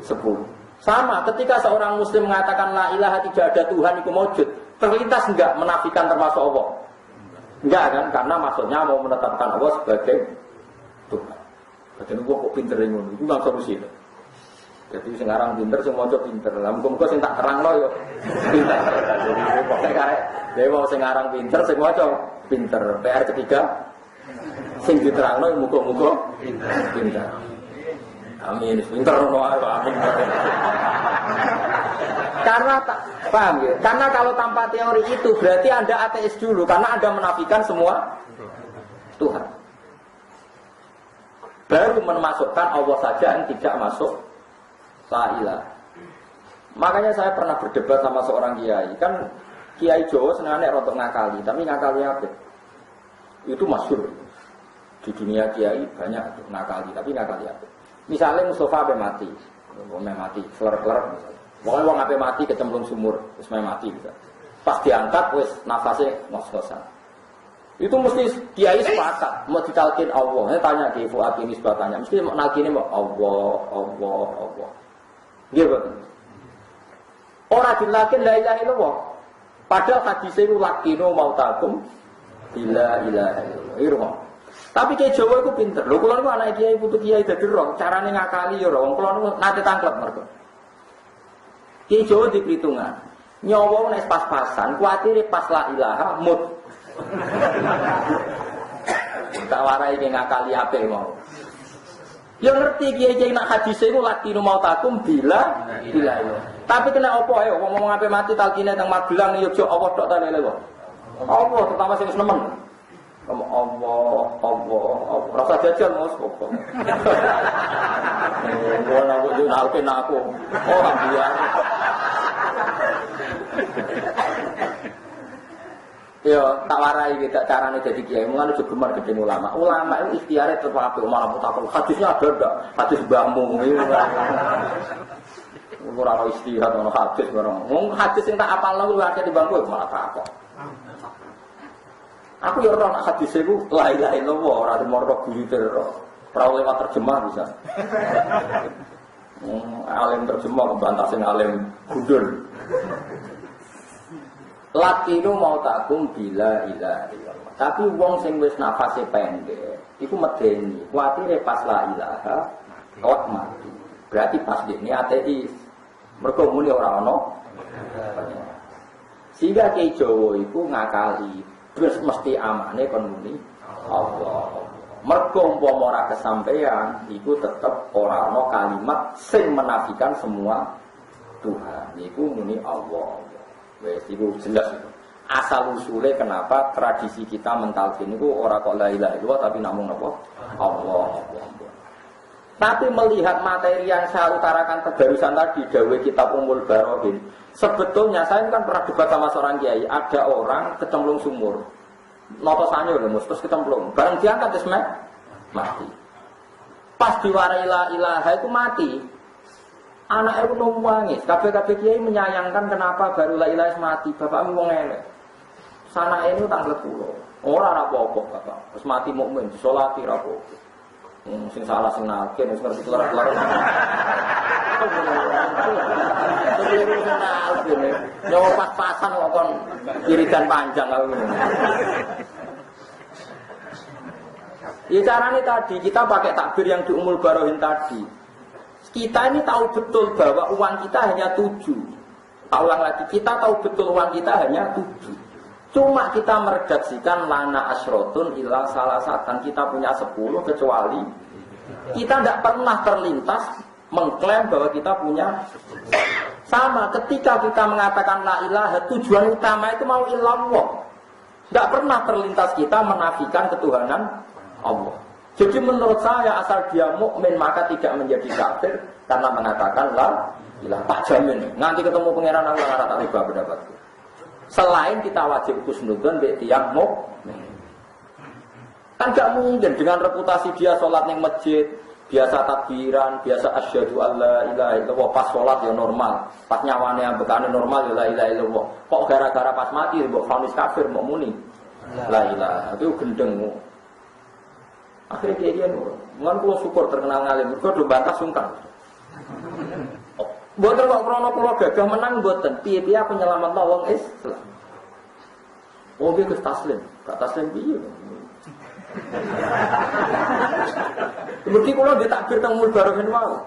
10. Sama, ketika seorang muslim mengatakan la ilaha tidak ada Tuhan itu maujud, terlintas enggak menafikan termasuk Allah? Enggak kan? Karena maksudnya mau menetapkan Allah sebagai Tuhan. Jadi gua kok pinter ngono, itu kan solusi. Jadi sekarang pinter, sing maca pinter. Lah muga-muga sing tak terangno yo pinter. Jadi pokoke karek dewe sing aran pinter, sing maca pinter. PR ketiga sing diterangno muga-muga pinter. Amin, pinter no amin. Karena paham ya? Karena kalau tanpa teori itu berarti Anda ateis dulu karena Anda menafikan semua Tuhan. Baru memasukkan Allah saja yang tidak masuk la ilaha. Makanya saya pernah berdebat sama seorang kiai. Kan kiai Jawa senengane rotok ngakali, tapi ngakali apa? Itu masyhur. Di dunia kiai banyak ngakali, tapi ngakali apa? Misalnya Mustafa mati, kelar misalnya. Pokoknya wong ape mati kecemplung sumur, terus mati bisa. Pas diangkat, wes nafasnya ngos-ngosan. Itu mesti kiai sepakat, mau ditalkin Allah. Saya tanya ke Fuad ini tanya, mesti mau nalkinnya mau Allah. Gitu. Orang dilakin la ilaha illallah. Padahal hadisnya itu lakino mautakum bila ilaha illallah. Tapi kiai Jawa itu pinter. Lho kula niku anak kiai putu kiai dadi roh, carane ngakali ya roh. Kula niku nate tangklet mergo. Kiai Jawa di perhitungan. Nyawa nek pas-pasan, kuwatire pas la ilaha mut. Tak warai ki ngakali ape mau. Ya ngerti kiai-kiai nak hadis iku latinu mautakum bila. Tapi kena opo ae ngomong ape mati talkine teng Magelang yo Allah tok ta lele kok. Allah terutama sing nemen. Allah. Rasa jajal mas pokok. Gua nak nalkin aku. Orang biar. Yo tak warai kita carane jadi kiai. Mulane juga gemar gede ulama. Ulama itu ikhtiare tetep apik malah putakul. Hadisnya ada ndak? Hadis mbahmu iki. Ora ono istihad ono hadis bareng. Wong hadis sing tak apalno kuwi akeh dibangku malah takok. Aku ya ora nak hadis iku la ilaha illallah ora dimorok buyute ora lewat terjemah bisa. Alim terjemah membantah sing alim gundul. Latinu mautakum bila ilaha illallah. Tapi wong sing wis nafase pendek iku medeni, kuwatire pas la ilaha kok mati. Berarti pas dene ateis. Mergo muni ora ono. Sehingga Ki Jawa iku ngakali terus mesti amane kon muni Allah. Mergo umpama ora kesampaian, iku tetep ora ana kalimat sing menafikan semua Tuhan. Iku muni Allah. Wes iku jelas itu. Asal usulnya kenapa tradisi kita mentalkin itu ora kok la ilaha illallah tapi namung apa? Allah. Tapi melihat materi yang saya utarakan kebarusan tadi, dawuh kitab Ummul Barohin, sebetulnya saya kan pernah debat sama seorang kiai, ada orang kecemplung sumur. Noto sanyo lho, terus kecemplung. Barang diangkat terus mati. Pas diwarai la ilaha itu mati. Anaknya itu nangis. Kabeh-kabeh kiai menyayangkan kenapa baru la ilaha mati. Bapakmu wong elek. Sana ini tak lepulo. Ora apa-apa bapak. Terus mati mukmin, disolati ra apa-apa. Sing salah sing nalkin wis ngerti kelar-kelar. Sebelum sing nalkin nyawa pas-pasan kok kon iridan panjang aku. Ya caranya tadi kita pakai takbir yang di Ummul Barohin tadi. Kita ini tahu betul bahwa uang kita hanya 7. Tak ulang lagi, kita tahu betul uang kita hanya 7. Cuma kita meredaksikan lana asrotun ila salasatan. Kita punya 10 kecuali kita tidak pernah terlintas mengklaim bahwa kita punya. Sama ketika kita mengatakan la ilaha, tujuan utama itu mau illallah. Tidak pernah terlintas kita menafikan ketuhanan Allah. Jadi menurut saya asal dia mukmin maka tidak menjadi kafir karena mengatakan la ilaha. Tak jamin. Nanti ketemu pangeran Allah ngarep tak tiba pendapatku. Selain kita wajib kusnudun mbek tiyang mukmin. Kan gak mungkin dengan reputasi dia sholat di masjid, biasa takbiran, biasa asyhadu alla ilaha illallah, pas sholat ya normal, pas nyawane ambekane normal ya la ilaha illallah. Kok gara-gara pas mati mbok vonis kafir mbok muni la ilaha, itu gendeng. Akhirnya kayak dia ngan kula syukur terkenal ngalim, mergo do bantah sungkan. Mboten kok krana kula gagah menang mboten, piye-piye aku nyelametno wong Islam. Oh nggih Gus taslim, gak taslim piye? Seperti kalau ditakbir teng Ummul Barohin mau,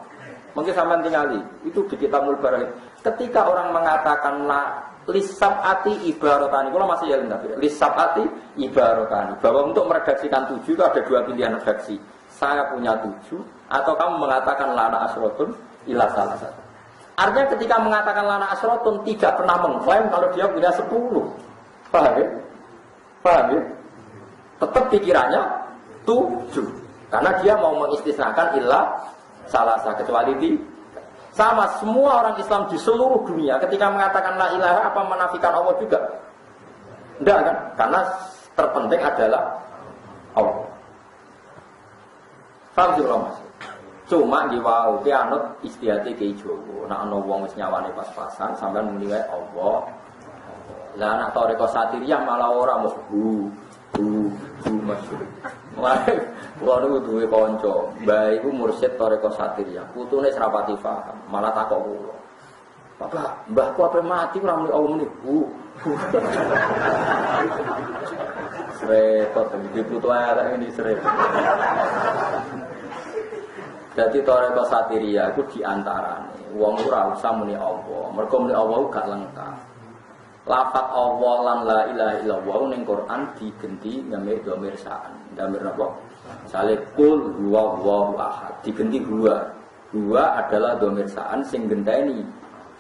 mungkin sampean tingali itu di kitab Ummul Barohin. Ketika orang mengatakan la lisabati ibaratani, kalau masih ya tapi lisabati ibaratani, bahwa untuk meredaksikan 7 itu ada 2 pilihan redaksi. Saya punya 7, atau kamu mengatakan lana asrotun ila salasat. Artinya ketika mengatakan lana asrotun tidak pernah mengklaim kalau dia punya 10. Paham ya? Paham ya? Tetap pikirannya 7. Karena dia mau mengistisnakan illa salasa kecuali di sama semua orang Islam di seluruh dunia ketika mengatakan la ilaha apa menafikan Allah juga? Enggak kan? Karena terpenting adalah Allah. Paham juga Mas? Cuma di wau ki anut istihate ki Jawa. Nek ana wong wis nyawane pas-pasan sampean muni wae Allah. Lah anak toreko satiriyah malah ora mlebu. Masyhur. Mulai kula niku duwe kanca, mbah iku mursyid toreko satiriyah. Putune serapati paham, malah takok kula. Bapak, mbahku ape mati ora muni Allah muni. Repot iki putu arek ini repot. Jadi toreko satiriyah iku diantarane wong ora usah muni Allah. Mergo muni Allah gak lengkap. Lafaz Allah lan la ilaha illallah ning Quran digenti ngambil dhamir sa'an. Dhamir apa? Misale kul huwallahu ahad digenti huwa. Huwa adalah dhamir sa'an sing genteni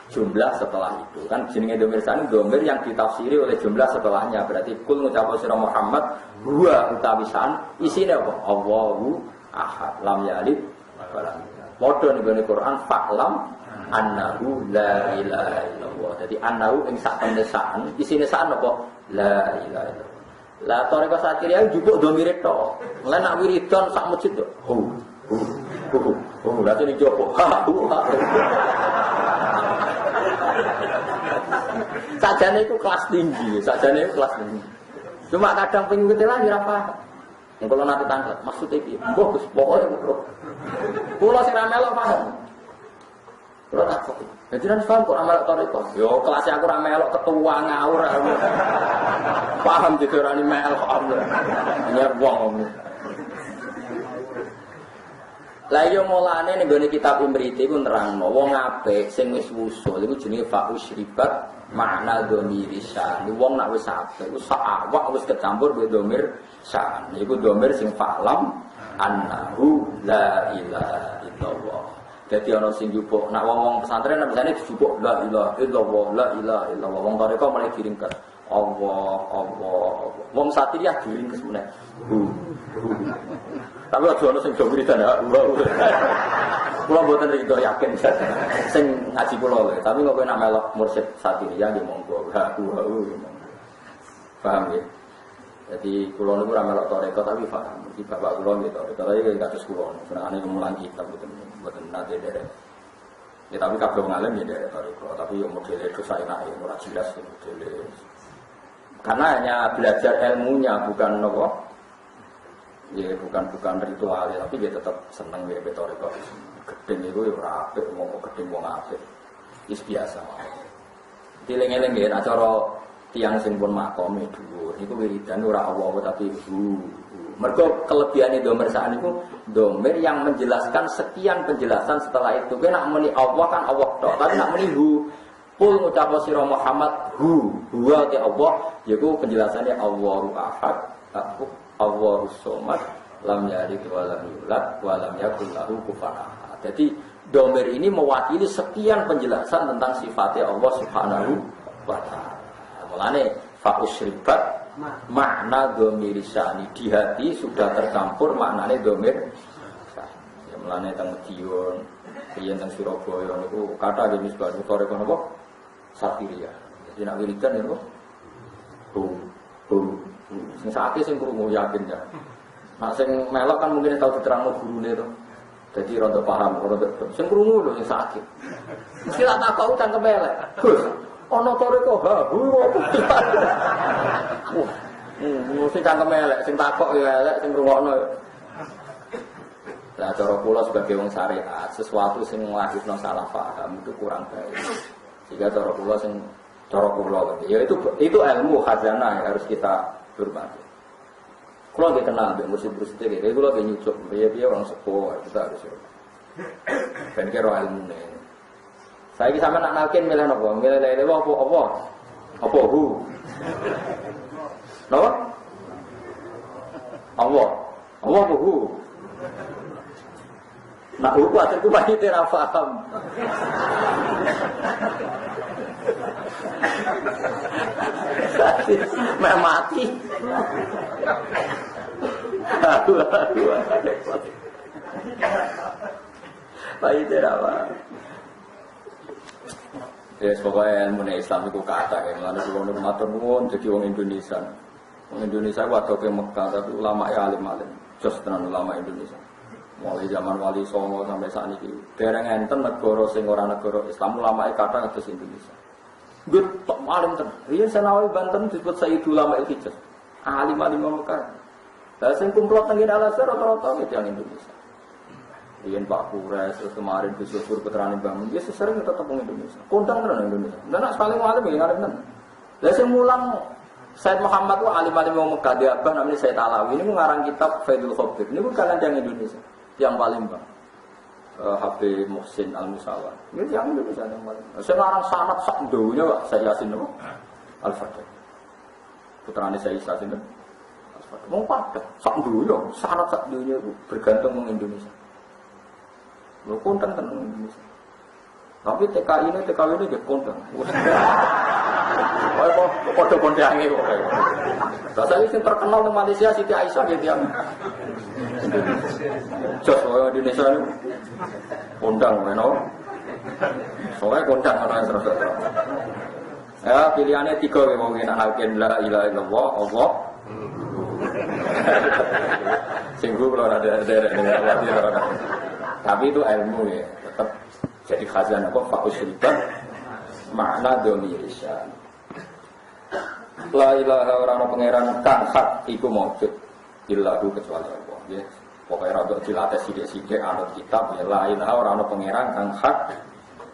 jumlah setelah itu. Kan jenenge dhamir sa'an dhamir yang ditafsiri oleh jumlah setelahnya. Berarti kul ngucap sira Muhammad huwa utawi sa'an isine apa? Allahu ahad lam yalid wa lam yulad. Padha ning Quran fa'lam annahu la ilaha illallah. Jadi annahu ing sak pendesaan isine sak apa? La ilaha illallah. La toreko satiriyah njupuk dhamire tok. Lan nak wiridan sak masjid to. Lha tene njupuk. Sajane iku kelas tinggi, sajane iku kelas tinggi. Cuma kadang pengikut lagi ora paham. Engko nanti tanglet, maksud iki, mbok Gus pokoke kula sing ra melok paham. Kula takut. Jadi nanti paham kok amal toriko. Yo kelasnya aku ramai melok ketua ngawur. Paham jadi orang ini melok aku. Hanya buang kamu. Lah yo mulane ning gone kitab Imriti ku nerangno wong apik sing wis wusul iku jenenge fa'usribat makna dhamiri sa'an. Wong nak wis apik, wis awak wis kecampur be dhamir sa'an. Iku dhamir sing fa'lam annahu la ilaha illallah. Dadi ana sing njupuk nak wong pesantren biasane dijupuk la ilaha illallah, la ilaha illallah. Wong toreko mulai diringkes. Allah. Wong satiriyah diringkes meneh. Tapi aja ana sing do wiridan ya. Kula mboten rido yakin sing ngaji kula lho, tapi kok nak melok mursyid satiriyah nggih monggo. Paham ya? Jadi kula niku ora melok toreko tapi paham. Iki bapak kula nggih toreko, tapi kados kula senengane mulang kitab mboten nate derek. Ya tapi kabeh wong alim ya derek toreko, tapi yo modele dosa enake ora jelas modele. Karena hanya belajar ilmunya bukan nopo. Ya bukan ritual tapi dia tetap seneng ya toreko. Gedeng iku yo ora apik wong gedeng wong apik. Wis biasa. Dileng-eleng nggih nek cara tiang sing pun makome dhuwur niku wiridan ora Allah tapi mergo kelebihane domir sak niku domir yang menjelaskan sekian penjelasan setelah itu kan nak muni Allah kan Allah tok tapi nak muni qul ngucap sira Muhammad huwa ta Allah yaiku penjelasannya Allahu ahad Allahus somad lam yalid wa lam yulad wa lam yakul lahu kufuwan ahad. Jadi domir ini mewakili sekian penjelasan tentang sifatnya Allah Subhanahu wa taala. Mulane fa'usribat makna domir syani di hati sudah tercampur maknane domir. Ya mulane teng Madiun, riyen teng Surabaya niku kata jenis baru sore kono apa? Safiria. Jadi nak wiridan niku sing sakit sing krungu yakin ya. Nak sing melok kan mungkin tahu diterangno gurune to. Jadi rada paham, rada sing krungu lho sing sakit. Mesti tak takok cangkem elek. Gus ana toreko sing cangkem elek, sing takok ya elek, sing ngrungokno. Lah cara kula sebagai wong syariat, sesuatu sing nglahirno salah paham itu kurang baik. Jika cara kula sing cara kula ya itu ilmu khazanah yang harus kita hormati. Kula nggih kenal mbek murid-murid iki, kula nggih nyucuk piye-piye orang sepuh kita harus hormati. Ben kira ilmune. Saiki sampean nak nalkin milih napa? Milih apa hu? Napa? Allah apa hu? Nak hu kuwi pasti ora paham. Mek mati. Aduh. Baik terawa. Ya pokoknya ilmu Islam itu kata ya, lalu kalau matur nuwun jadi orang Indonesia. Orang Indonesia waktu ke Mekah tapi ulama ya alim-alim, just tenan ulama Indonesia. Mulai zaman Wali Songo sampai saat ini, dereng enten negara sing ora negara Islam ulama kata ngatus Indonesia. Gue tak alim tenan. Riyen Senawi Banten disebut Sayyidul Ulama Al-Hijaz. Alim-alim Mekah. Lah sing kumplot teng Al-Azhar rata-rata yang Indonesia. Riyen Pak Kures, terus kemarin Gus Yusuf Putrane Bangun, dia sesering tetap wong Indonesia. Kondang tenan Indonesia. Dan nak paling alim ya alim tenan. Lah sing mulang Said Muhammad wa alim-alim wong Mekah dia abah namanya Said Alawi ini ngarang kitab Faidul Khabir. Ini bukan yang Indonesia, yang paling bang. Habib Muhsin Al-Musawa. Ini yang Indonesia yang paling. Saya ngarang sanad sak donya Pak Said Yasin Al-Fatih. Putrane Said Yasin Al-Fatih. Wong padha sak donya, sanad sak donya bergantung wong Indonesia. Lho konten tenan Indonesia. Tapi TKI ini nggih konten. Kok padha kondange kok. Saya sing terkenal di Malaysia Siti Aisyah nggih tiyang. Jos Indonesia ini kondang meno. Soale kondang ora terus. Ya pilihannya 3 nggih mau nak nalkin la ilaha illallah Allah. Sing kula ora ada derek. Tapi itu ilmu ya, tetap jadi khazanah kok fa'usribat makna domirisan. La ilaha orang pangeran kang hak iku maujud illahu kecuali Allah. Ya, pokoknya rada dilatih sithik-sithik anut kitab ya la ilaha orang pangeran kang hak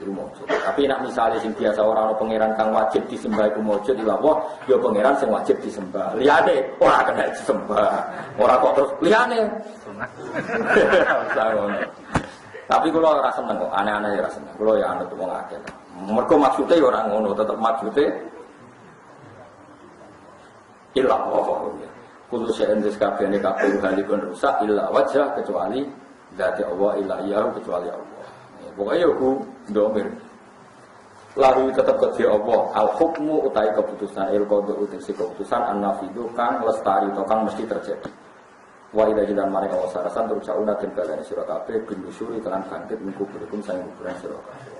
iku maujud. Tapi nek misale sing biasa ora ana pangeran kang wajib disembah iku maujud illallah, ya pangeran sing wajib disembah. Liyane ora kena disembah. Ora kok terus liyane. Tapi kula ora seneng kok, aneh-aneh ora seneng. Kula ya anut wong akeh. Mergo maksude ya ora ngono, tetep maksude illallah. Kulo syai'in kabehane kabeh halikun rusak illa wajah kecuali dzati Allah illa iyahu kecuali Allah. Pokoknya aku domir. Lahu tetap ke Allah. Al hukmu utai keputusan il qada utai keputusan an-nafidu kang lestari to kang mesti terjadi. Wa ila jilan mare Allah sarasan tur cauna den balane sira kabeh bin nusyuri kelan bangkit minggu kurikum sang kuburan sira kabeh.